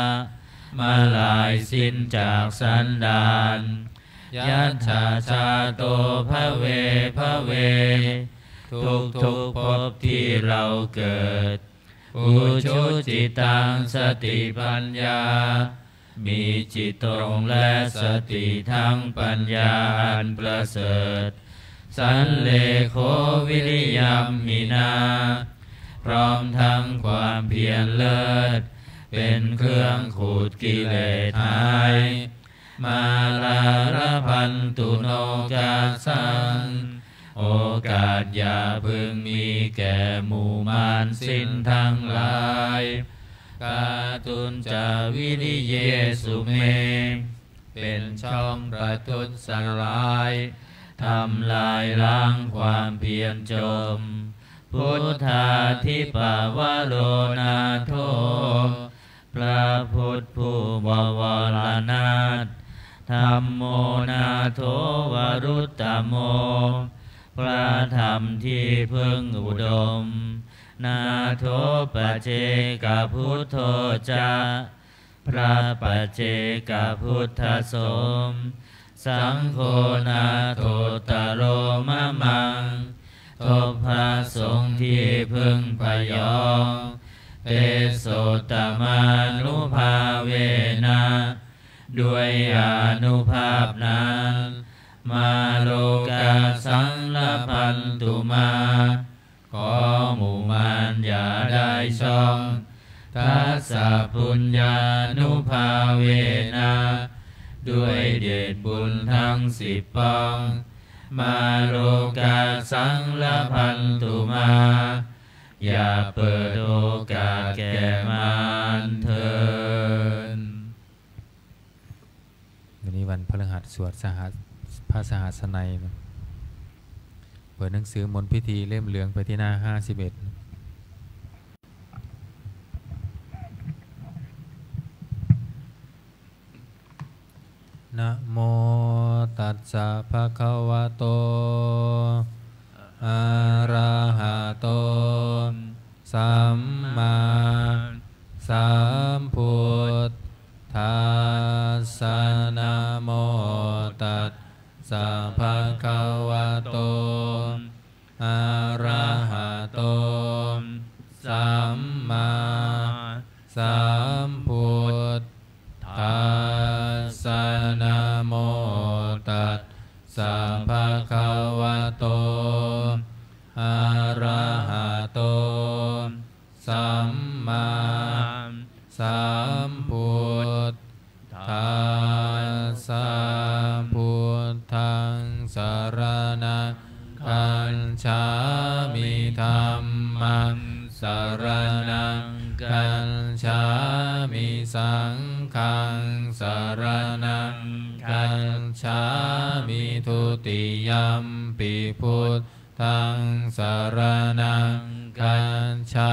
มาลายสิ้นจากสันดานยัตถาชาโตภเวภเวทุกภพที่เราเกิดอุชุจิตังสติปัญญา มีจิตตรงและสติทั้งปัญญาอันประเสริฐสันเลโควิริยัมหินาพร้อมทั้งความเพียรเลิศเป็นเครื่องขูดกิเลสหายมาลาระพันตุโนกาสังโอกาสอย่าพึงมีแก่หมู่มารสิ้นทั้งหลายกาตุนจาวิริเยสุเมเป็นช่องประทุษร้ายทำลายล้างความเพียรจมพุทธาธิปาวโรนาโทพระพุทธผู้บวรนาถธัมโมนาโทวรุตตโมพระธรรมที่พึงอุดมนาโทปเจกพุทโธจะพระปัจเจกพุทธสมสังโฆนาโทตโรมะมังทบพระสงฆ์ที่พึงพยองเตโสตมานุภาเวนะด้วยอานุภาพนั้นมาโลกาสังละพันตุมาขอหมู่มารอย่าได้ช่องทัสสะปุญญานุภาเวนะด้วยเดชบุญทั้ง10ปองมาโลกาสังละพันตุมาอย่าเปิดโอกาสแก่มารเถิดวันนี้วันพฤหัสสวดพระสหัสนัยนะเปิดหนังสือมนต์พิธีเล่มเหลืองไปที่หน้า51นะโมตัสสะภะคะวะโตอะระหะโตสัมมาสัมพุทธัสสะนะโมตัสสะภะคะวะโตอะระหะโตสัมมาสัมพุทธัสสะนะโมตัสสะภะคะวะโตอะระหะโตสัมมาสัมพุทธัสสะพุทธังสรณังคัจฉามิธัมมังสรณังคัจฉามิสังฆังสรณังคัจฉามิทุติยัมปิพุทธังสรณังคัจฉา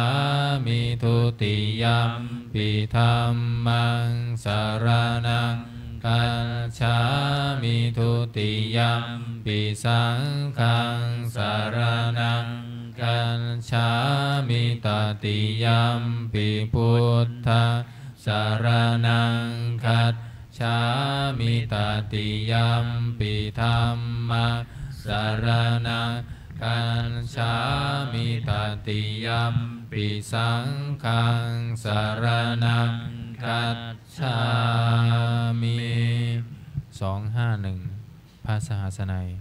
มิทุติยัมปิธัมมังสรณังคัจฉามิทุติยัมปิสังฆังสรณังคัจฉามิตติยัมปิพุทธังสรณังคัจฉามิตติยัมปิธัมมังสรณังคัจฉามิตติยัมปิสังฆังสรณังคัจฉามิ251พระสหัสนัย251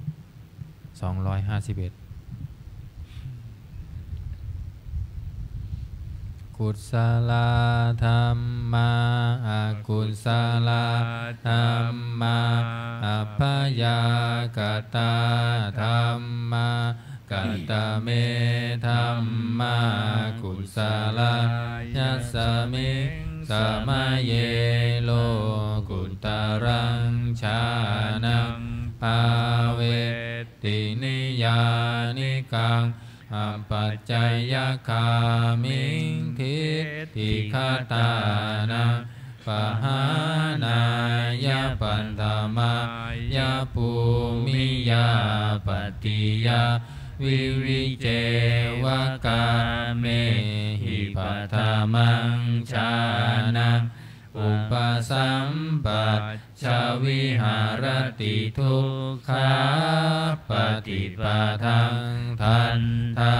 กุศลธรรมาอกุศลธรรมาอัพยากตาธรรมากัตตะเมธัมมากุศลยัสสมิสมัยเยโลกุตรังชานังภาเวตินิยานิกังอปัจจัยคามิงทิฏฐิคตานังปหานายาปันธามายาภูมิยาปฏิยาวิริเจวกาเมหิปัฏฐามังชานังอุปสัมปัชชวิหารติทุกขาปฏิปทาทันทา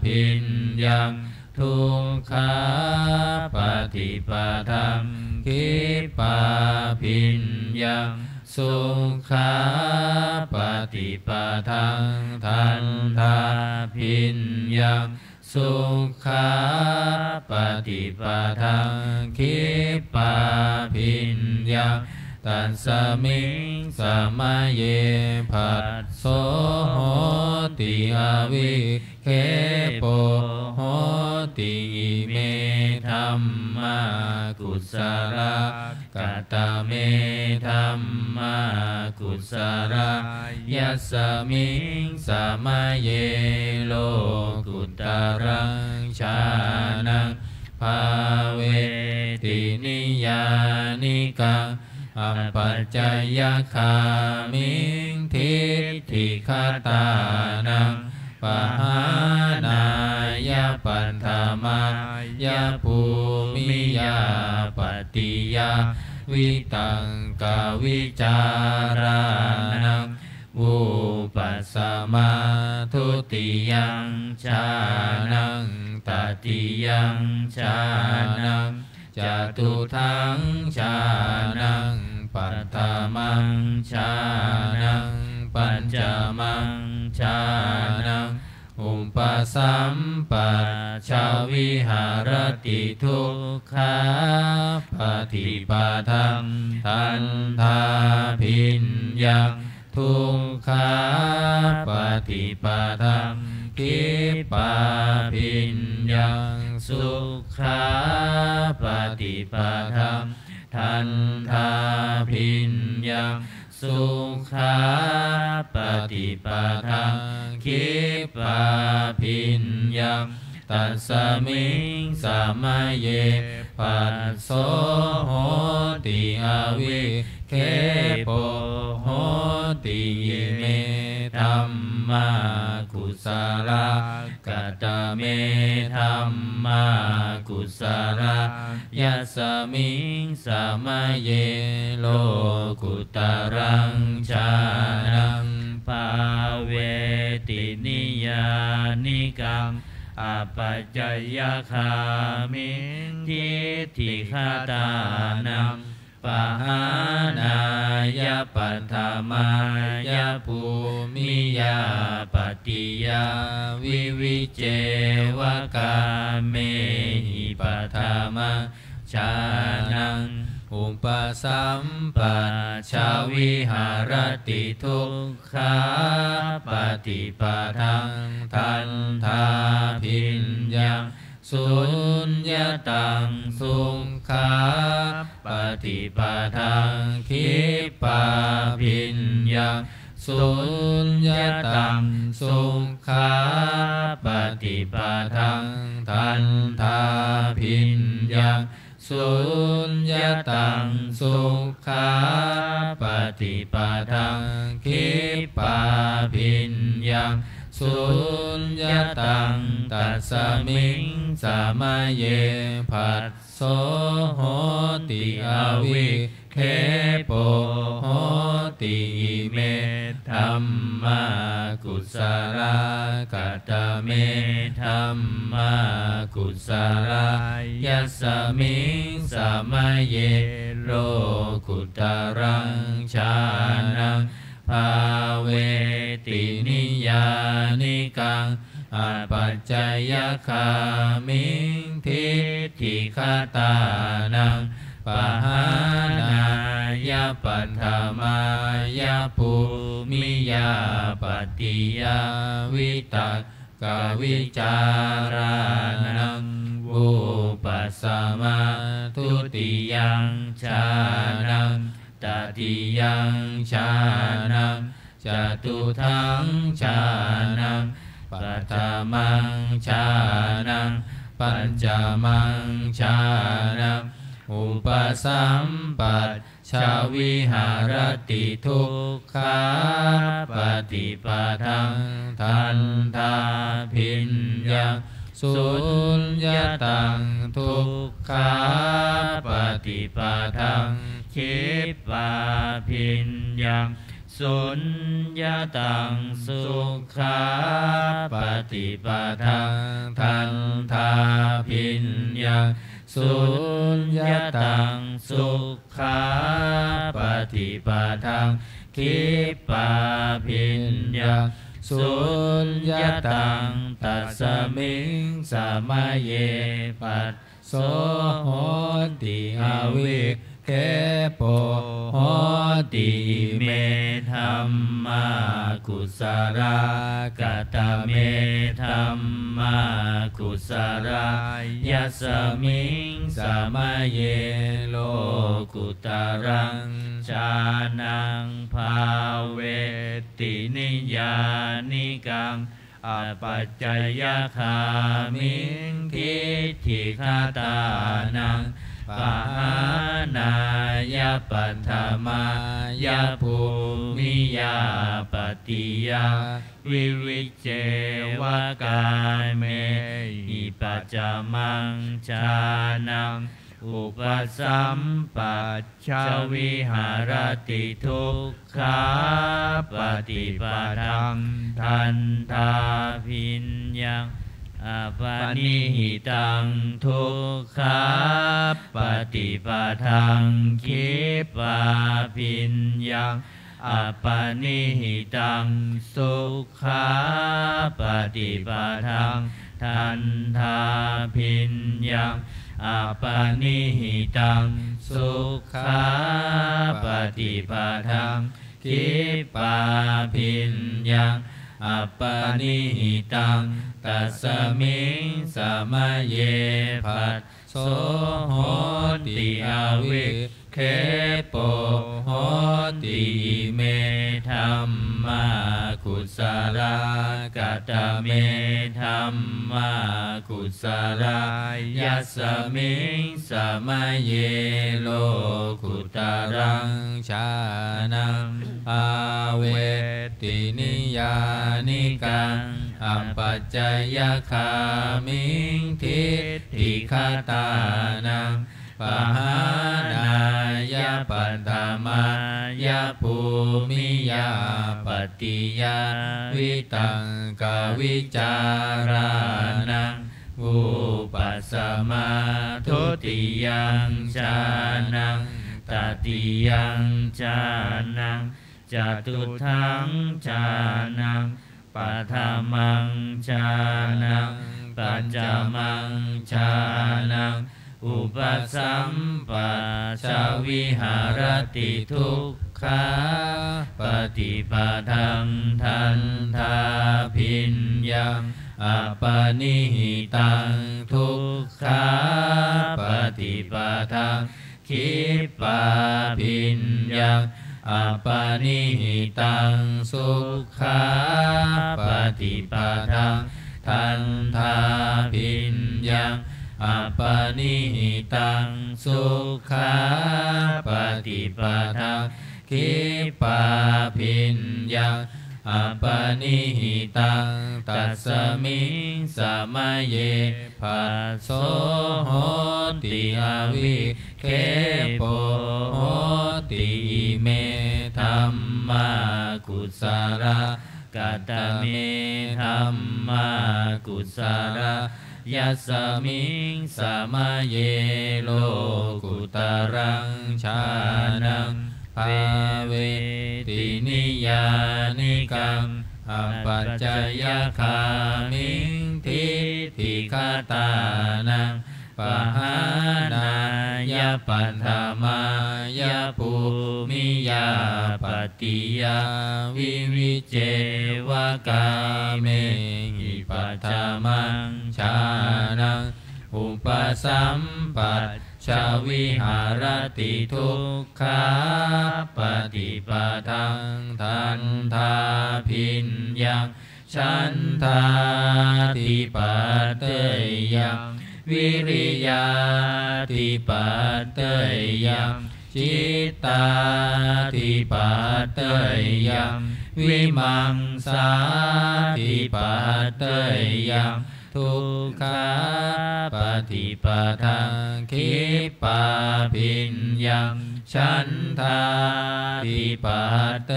พิญญังทุกขาปฏิปทา คิปาพิญญังสุขาปฏิปทาทันทาพิญญังสุขาปฏิปทาคิปาพิญญังตัสสมิงสมัยเยภัสโสโหติอวิเคโปโหติเมธัมมากุศลกัตตะเมธัมมากุศลยัสสมิงสมัยเยโลกุตรังชานังภาเวตินิยานิกังอัปปัจจยคามิงทิฏฐิคตานังปหานายาปันธามายาภูมิยาปฏิยาวิตังกวิจารานังวุปัสสมาทุติยังชานังตติยังชานังจตุทังชานังปัตตมังชานังปัญจมังชานังอุปสัมปัชชาวิหารติทุกขาปฏิปทาทันทาพิญญังทุกขาปฏิปทาคิปาพิญญังสุขาปฏิปทาทันทาพิญญังสุขาปฏิปทาคิปาพิญญังตัสสมิงสมัยเยภัสโสโหติอวิเคโปโหติเมธัมมากุศลกัตตะเมธัมมากุศลยัสสมิงสมัยเยโลกุตรังชานังภาเวตินิยานิกังอปัจจยคามิทิฏฐิคตานังปหานายาปัฏฐามายาภูมิยาปฏิยาวิวิเจวกาเมหิปทามชานังอุปสัมปัชชาวิหารติทุกขาปฏิปทาทันทาพิญญังสุญญตังสุขาปฏิปทาคิปาพิญญังสุญญตังสุขาปฏิปทาทันทาพิญญังสุญญตังสุขาปฏิปทาคิปาพิญญังสุญญตังตัสสมิงสมัยเยภัสโสโหติอวิเคโปโหติเมธัมมากุศลกัตตะเมธัมมากุศลยัสสมิงสมัยเยโลกุตรังชานังภาเวตินิยานิกังอปัจจยคามิงทิฏฐิคตานังปหานายาปัฏฐามายาภูมิยาปฏิยาวิตักกวิจารานังวุปัสสมาทุติยังชานังตติยังชานังจตุทังชานังปัฏฐมังชานังปัญจมังชานังอุปสัมปัชชาวิหารติทุกขาปฏิปทาทันทาพิญญังสุญญตังทุกขาปฏิปทาคิปาพิญญังสุญญตังสุขาปฏิปทาทันทาพิญญัง สุญญตังสุขาปฏิปทังคิปาพิญญาสุญญตังตัสสมิงสมัยเยปัสโสโหติอวิเคปโหติเมธัมมากุสลากตเมธัมมากุสลายัสมิงสมัยเยโลกุตรังชานังภาเวตินิยานิกังอปัจจยคามิงทิฏฐิคตานังปะหานายาปัฏฐมายาภูมิยาปฏิยาวิวิเจวกาเมหิปัจจมังชานังอุปสัมปัชชวิหารติทุกขาปฏิปทังทันทาพิญญังอปนิหิตังทุกขาปฏิปทังคิปาพิญญังอปนิหิตังสุขาปฏิปทังทันทาพิญญังอปนิหิตังสุขาปฏิปทังคิปาพิญญังอปนิหิตังตัสสมิงสมัยเยปัสโสโหติอวิเคปโหติเมธัมมากุสลากตเมธัมมากุสลายัสมิงสมัยเยโลกุตรังชานังอาเวตินิยานิกังอปัจจยคามิงทิฏฐิคตานังปะหานายาปัฏฐมายาภูมิยาปฏิยาวิตังกวิจารานังอุปัสสมาทุติยังชานังตติยังชานังจตุทังชานังปัฏฐมังชานังปัญจมังชานังอุปสัมปัชชวิหารติทุกขาปฏิปทังทันทาพิญญังอปนิหิตังทุกขาปฏิปทังคิปาพิญญังอปนิหิตังสุขาปฏิปทังทันทาพิญญังอปนิหิตังสุขาปฏิปทังคิปาพิญญังอปนิหิตังตัสสมิงสมัยเยปัสโสโหติอวิเคปโหติเมธัมมากุสลากตเมธัมมากุสลายัสมิงสมัยเยโลกุตรังชานังภาเวตินิยานิกังอปัจจยคามิงทิฏฐิคตานังปะหานายาปัฏฐมายาภูมิยาปฏิยาวิวิเจวกาเมหิปัจจมังชานังอุปสัมปัชชวิหารติทุกขาปฏิปทังทันทาพิญญังฉันทาติปัตเตยังวิริยาติปัตเตยังจิตตาติปัตเตยังวิมังสาติปัตเตยังทุกขาปฏิปทังคิปาพิญญังฉันทาติปัตเต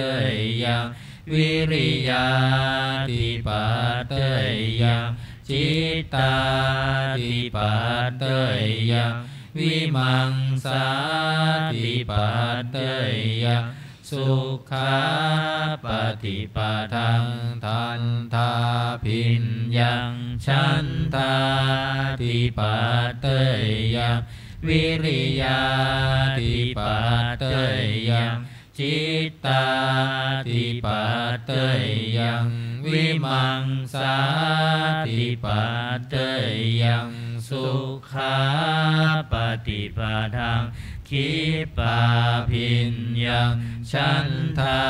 ยังวิริยาติปัตเตยัง จิตตาธิปัตเตยังวิมังสาธิปัตเตยังสุขาปฏิปทังทันทาพิญญังฉันทาธิปัตเตยังวิริยาธิปัตเตยังจิตตาธิปัตเตยังวิมังสาธิปัตเตยังสุขาปฏิปทังคิปาพิญญังฉันทา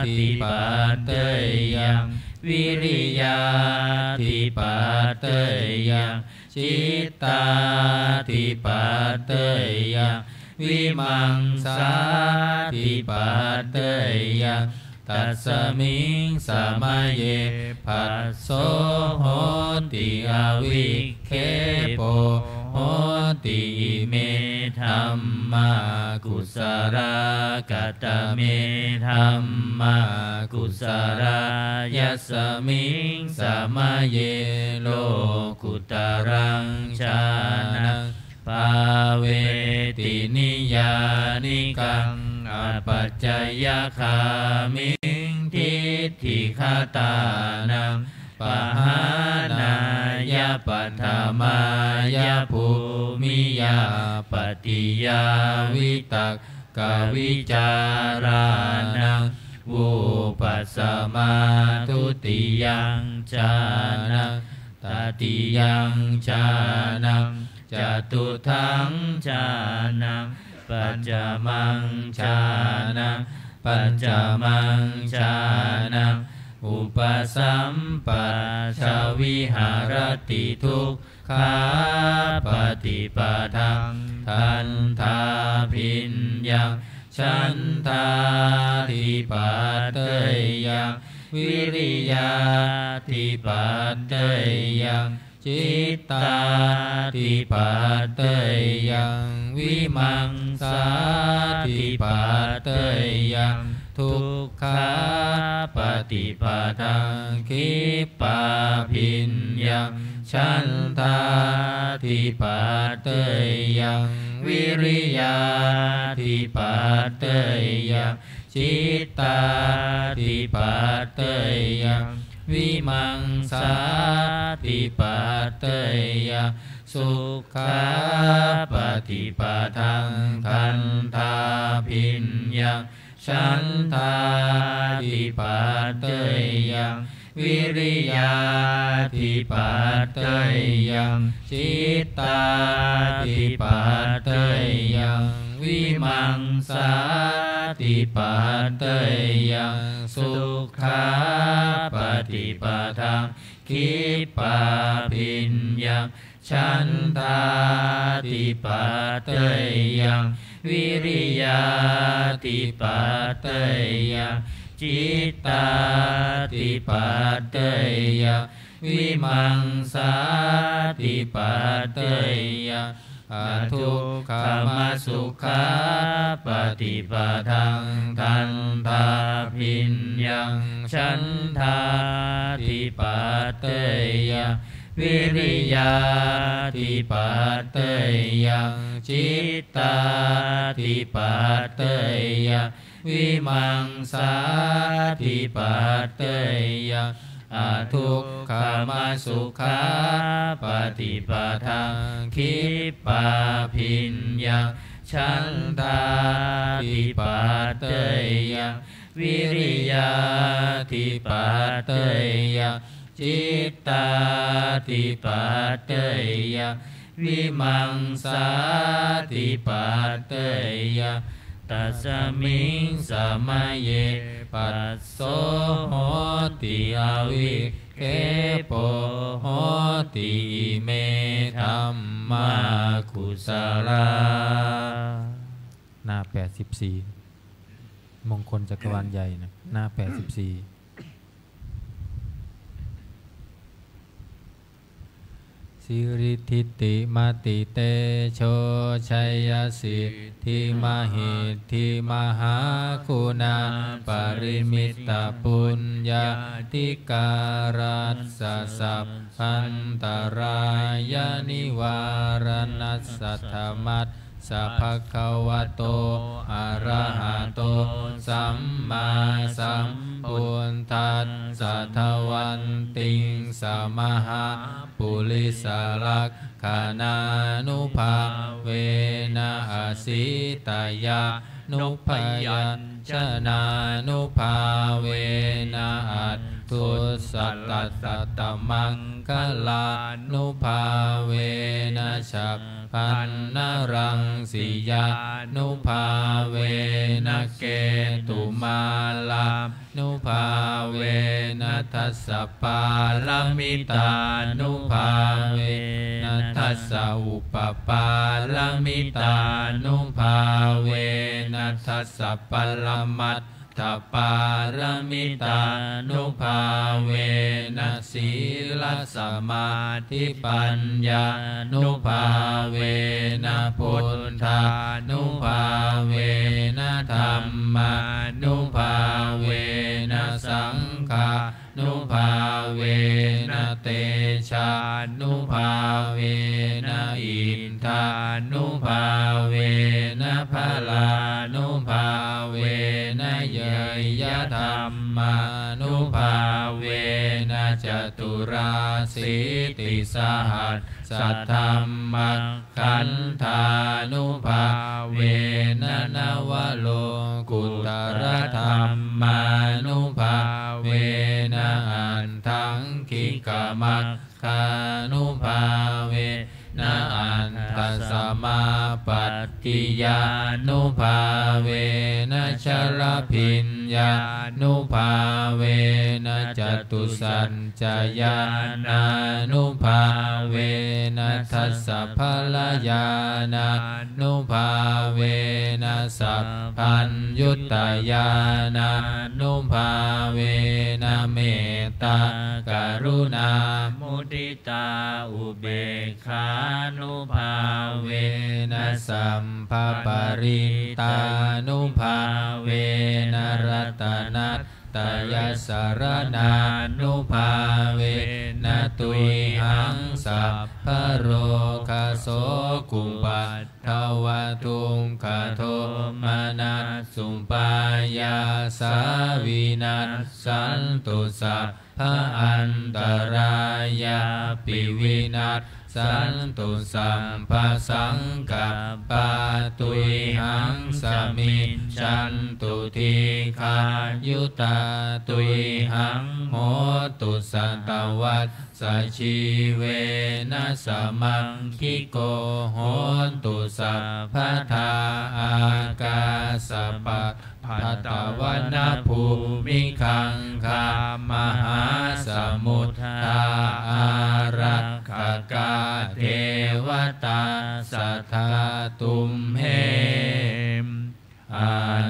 ธิปัตเตยังวิริยาธิปัตเตยังจิตตาธิปัตเตยังวิมังสาธิปัตเตยังตัสมิงสมัยเยภัสโสโหติอวิเคโปโหติเมธัมมากุสลากตเมธัมมากุสลายัสมิงสมัยเยโลกุตรังชานังปาเวตินิยานิกังอปัจจยคามิงทิฏฐิคตานังปหานายาปัฏฐมายาภูมิยาปฏิยาวิตักกวิจารานังวุปัสสมาทุติยังจานังตติยังจานังจตุทังจานังปัจจมังจานังปัจจมังจานังอุปสัมปัชวิหารติทุกขาปฏิปทังทันทาพิญญังฉันทาธิปัตเตยังวิริยาธิปัตเตยังจิตตาธิปัตเตยังวิมังสาธิปัตเตยังทุกขาปฏิปทังคิปาพิญญังฉันทาธิปัตเตยังวิริยาธิปัตเตยังจิตตาธิปัตเตยังวิมังสาธิปัตเตยังสุขาปฏิปทังทันทาพิญญังฉันทาธิปัตเตยังวิริยาธิปัตเตยังจิตตาธิปัตเตยังวิมังสาธิปัตเตยังสุขาปฏิปทังคิปาพิญญังฉันทาธิปัตเตยังวิริยาธิปัตเตยังจิตตาธิปัตเตยังวิมังสาธิปัตเตยังอทุกขมสุขาปฏิปทังทันทาพิญญังฉันทาธิปัตเตยังวิริยาธิปัตเตยังจิตตาธิปัตเตยังวิมังสาธิปัตเตยังอทุกขมสุขาปฏิปทังคิปาพิญญังฉันทาธิปัตเตยังวิริยาธิปัตเตยังจิตตาธิปัตเตยังวิมังสาธิปัตเตยังตัสมิงสมัยเยภัสโสโหติอวิเคโปโหติเมธัมมากุสลาหน้า84มงคลจักรวาลใหญ่นะหน้า84 สิริทิติมติเตโชชัยสิทธิมหิทธิมหาคุณาปริมิตตปุญญาธิการัสสะสัพพันตรายานิวารนัสสัทธมัตสัพพะคะวะโตอะระหะโตสัมมาสัมพุทธัสสะทวันติงสมหาปุริสลักขานานุภาเวนะอสิตายานุพยัญชนะนุภาเวนะอัตตุสัตตะตะมังคลานุภาเวนะฉัพพันนรังสิยานุภาเวนะเกตุมาลานุภาเวนะทัสสะปาลมิตานุภาเวนะทัสสะอุปปาลมิตานุภาเวนะทัสสะปรมัตถปารมิตานุภาเวนะศีลสมาธิปัญญานุภาเวนะพุทธานุภาเวนะธรรมานุภาเวนะสังฆานุภาเวนะเตชะนุภาเวนะอินทานุภาเวนะพลานุภาเวนะเยยธรรมานุภาเวนะจตุราสิติสหัสสัทธัมมังคันธานุภาเวนะนวโลกุตรธรรมานุภาเวนะอันทังคิกามัคคานุภาเวนะอันตัสสมาปัตติยานุภาเวนะชลพิญญานุภาเวนะจตุสัญจญานานุภาเวนะทัสสะพลญานานุภาเวนะสัพพัญยุตตญานานุภาเวนะเมตตากรุณามุทิตาอุเบกขานุภาเวนะสัมภปริตานุภาเวนะรัตนัตตยสารนานุภาเวนะตุยหังสัพพโรคโสกุปัฏฐวทุงคโทมานัสสุปายาสาวินัสสันตุสัพพะอันตรายาปิวินัสสันตุสัมภสังกัปปะตุยหังสมิจฉันตุทีขายุตาตุยหังโหตุสันตวัฏสชีเวนะสมังคิโกโหตุสัพพทาอากาสปัตพัตตวันนาภูมิคังคามหาสมุทธาอารักขกาเทวตาสัทธาตุมเหมอ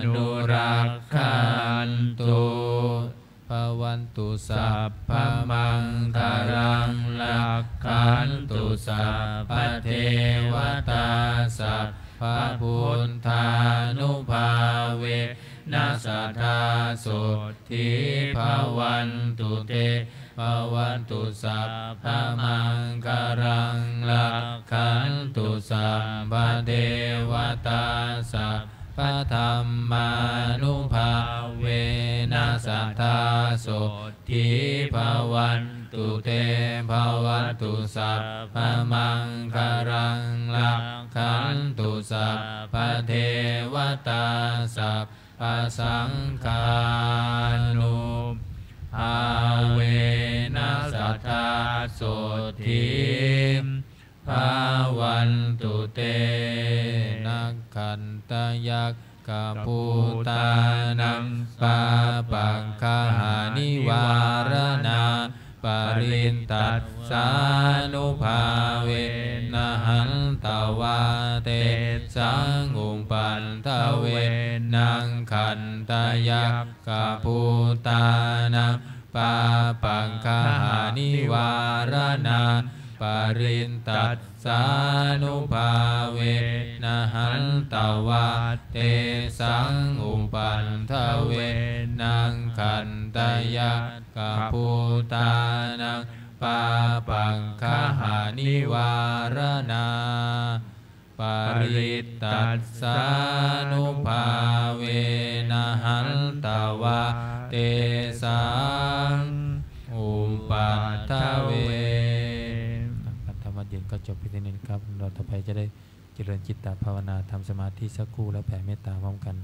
นุรักขันตุภวันตุสัพพมังคารังลักขันตุสัพพเทวตาสัพพพุทธานุภาเวนะสัทธาโสทิภวันตุเตภวันตุสัพพมังคารังลักขันตุสัพพเทวตาสัพพธรรมานุภาเวนะสัทธาโสทิภวันตุเตภวันตุสัพพมังคารังลักขันตุสัพพเทวตาสัพพสังฆานุภาเวนะสัทธาโสทิภวันตุเตนักขันตยักขภูตานังปาปังคหานิวารณาปรินตัสสานุภาเวนะหันตวาเตสังอุปปันทเวนังขันตยักขภูตานังปาปังคหานิวารณาป ปรินตัสสานุภาเวนะหันตวาเตสังอุปันทเวนังขันตยะกะพุตานังปาปังคหานิวารณาปริตตัสสานุภาเวนะหันตวาเตสังอุปัฏฐเวการทำวัดเย็นก็จบไปที่นี้ครับเราต่อไปจะได้เจริญจิตตภาวนาทำสมาธิสักครู่แล้วแผ่เมตตาพร้อมกัน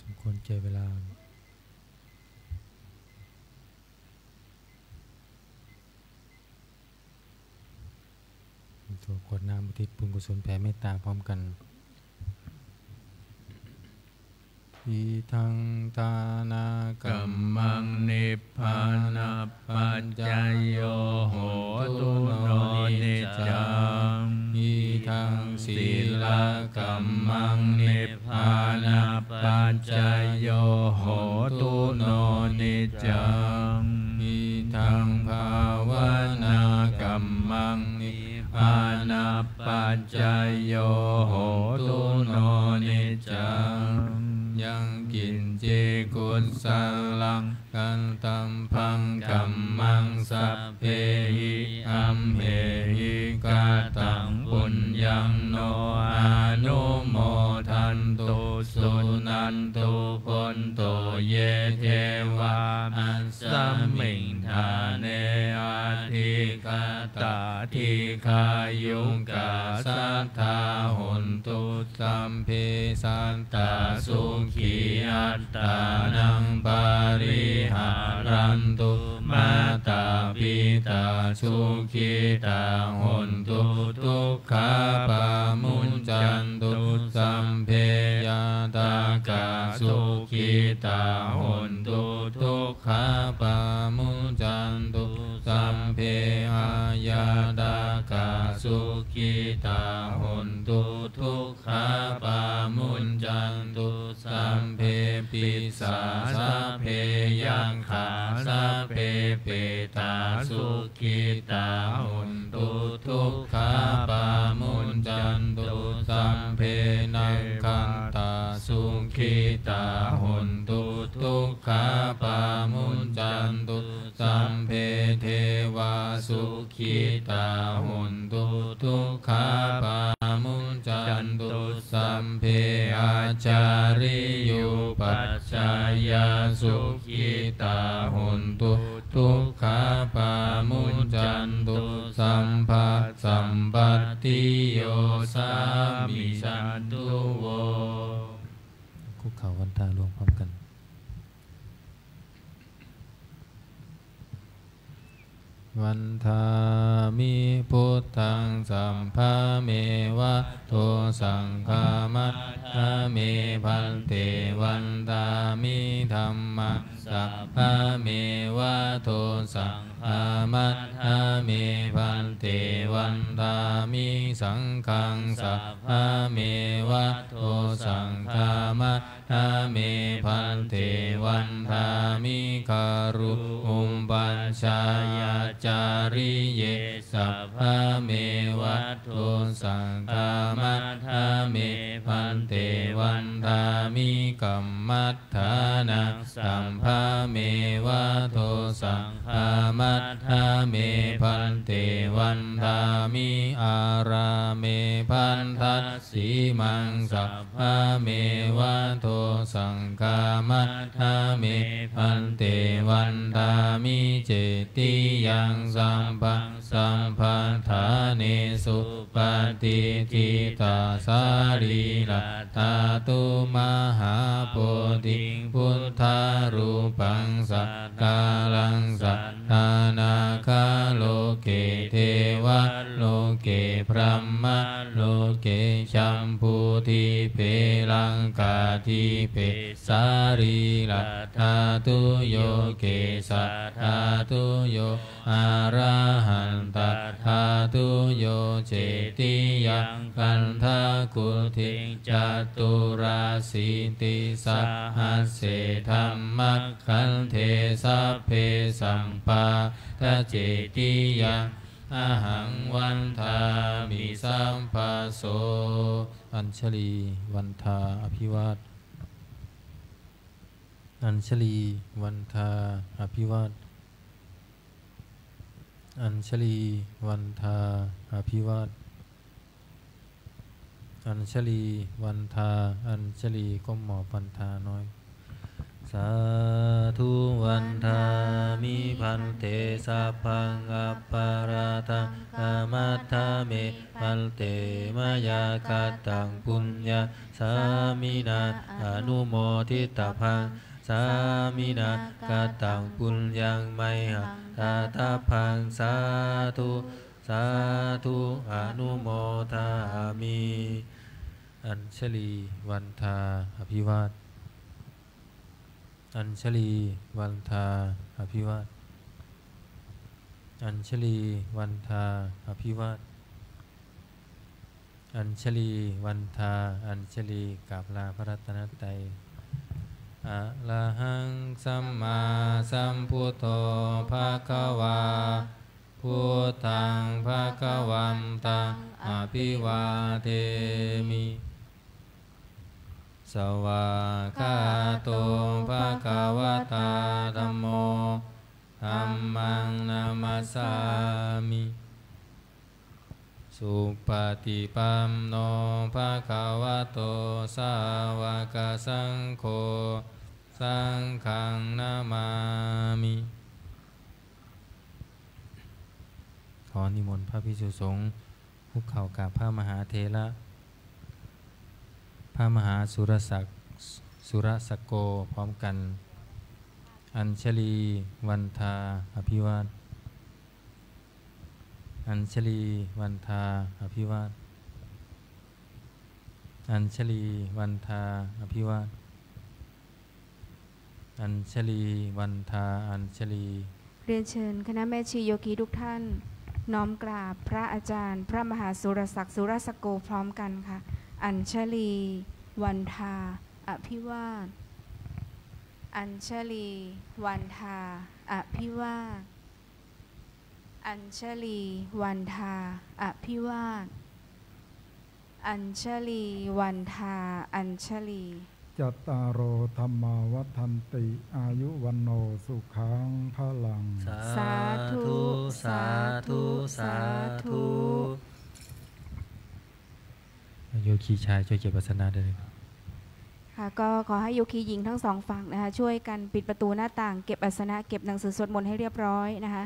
สมควรเจอเวลาตัวกวดน้ำอุทิศบุญกุศลแผ่เมตตาพร้อมกันอิทังทานากัมมังนิพพานาปัจจายโยโหตุโนนิจจังอิทังศีลกัมมังนิพพานาปัจจายโยโหตุโนนิจจังอิทังภาวนากัมมังนิพพานาปัจจายโยโหตุโนนิจจังยังกินเจกุศลังกันตัมพังกัมมังสัพเพหิอัมเหหิกาตังปุญญังโนอานุโมทันตุสุนันตุปนโตเยเทวาอัสสมิงทาเนอาทิกาตาทิคายุงกาสัทธาหุนตุสัมเพสันตาสุขีอัตตานังปาริหารันตุมาตาปิตาสุขิตาหุนตุทุกขาปามุญจันตุสัมเพยตากาสุขิตาหุนตุทุกขาปามุญจันตุสัมเพอายาตากาสุขิตาหุนตุทุกขาปามุญจันตุสัมเพปิสาสัพเพยังขาสัพเพเปตาสุขิตาหุนตุทุกขาปามุญจันตุสัมเพนังคันตาสุขิตาหุนตุทุกขาปามุญจันตุสัมเพเทวาสุขิตาหุนตุทุกขาปามุญจันตุสัมเพอาจาริยุปัจจายาสุขิตาหุนตุทุกขาปามุญจันตุสัมภะสัมปัตติโยสามิชันตุโวคุกเข่าวันตาลงพร้อมกันวันทามิพุทธังสัมภาเมวะโตสังฆามัสสะเมพันเตวันตามิธัมมัสสัพพะเมวะโตสังฆามัสสะเมพันเตวันตามิสังฆังสัพพะเมวะโตสังฆามัสสะเมพันเตวันทามิคารุอุมปัญชายาจาริเยสัพพะเมวะโตสังฆามัสสะเมพันเตวันทามิกัมมัฏฐานังสัมภะเมวะโตสังฆามัสสะเมพันเตวันทามิอาราเมพันทัสสีมังสัพพะเมวะโตสังฆามัสสะเมพันเตวันทามิเจติยังสัมปังสัมพันธาเนสุปฏิทิตาสารีละตาตุมหาโพธิพุทธารูปังสักกาลังสัทธานาคาโลเกเทวะโลเกพรหมะโลเกชัมพูทิเปลังกาทิเปสารีละตาตุโยเกสัทธาตุโยอาระหันตถาตุโยเจติยังกันทากุทิจัตุราสิติสัพหัสเสธัมมัคคันเทสัพเพสัมปาทะเจติยังอหังวันทามิสัมภาโสอัญชลีวันทาอภิวาทอัญชลีวันทาอภิวาทอัญชลีวันทาอภิวาทอัญชลีวันทาอัญชลีก้มหมอบวันทาน้อย สาธุวันทามิพันเตสัพพังอัปปาราทังอมัตถเมพันเตมยาคัตตังปุญญาสามินาอนุโมทิตพังสามินาคัตตังปุญญังไมหัตถะพังสาธุสาธุอนุโมทามิอัญชลีวันทาอภิวาทอัญชลีวันทาอภิวาทอัญชลีวันทาอภิวาทอัญชลีวันทาอัญชลีกราบลาพระรัตนตรัยอะระหังสัมมาสัมพุทโธภะคะวาพุทธังภะคะวันตังอภิวาเทมิสวากขาโตภะคะวะตาธัมโมธัมมังนามัสสามิสุปฏิปันโนภะคะวะโตสาวกสังโฆสังฆังนามามิขอนิมนต์พระภิกษุสงฆ์คุกเข่ากราบพระมหาเถระพระมหาสุรศักโกพร้อมกันอัญชลีวันทาอภิวาทอัญชลีวันทาอภิวาทอัญชลีวันทาอภิวาทอัญชลีวันทาอัญชลีเรียนเชิญคณะแม่ชีโยคีทุกท่านน้อมกราบพระอาจารย์พระมหาสุรศักดิ์สุรศักโกพร้อมกันค่ะอัญชลีวันทาอภิวาทอัญชลีวันทาอภิวาทอัญชลีวันทาอภิวาทอัญชลีวันทาอัญชลีจัตตารโอธัมมาวัฏันติอายุวันโนสุขังพลังสาธุสาธุสาธุโยคีชายช่วยเก็บอาสนะด้วยค่ะก็ขอให้โยคีหญิงทั้งสองฝั่งนะคะช่วยกันปิดประตูหน้าต่างเก็บอาสนะเก็บหนังสือสวดมนต์ให้เรียบร้อยนะคะ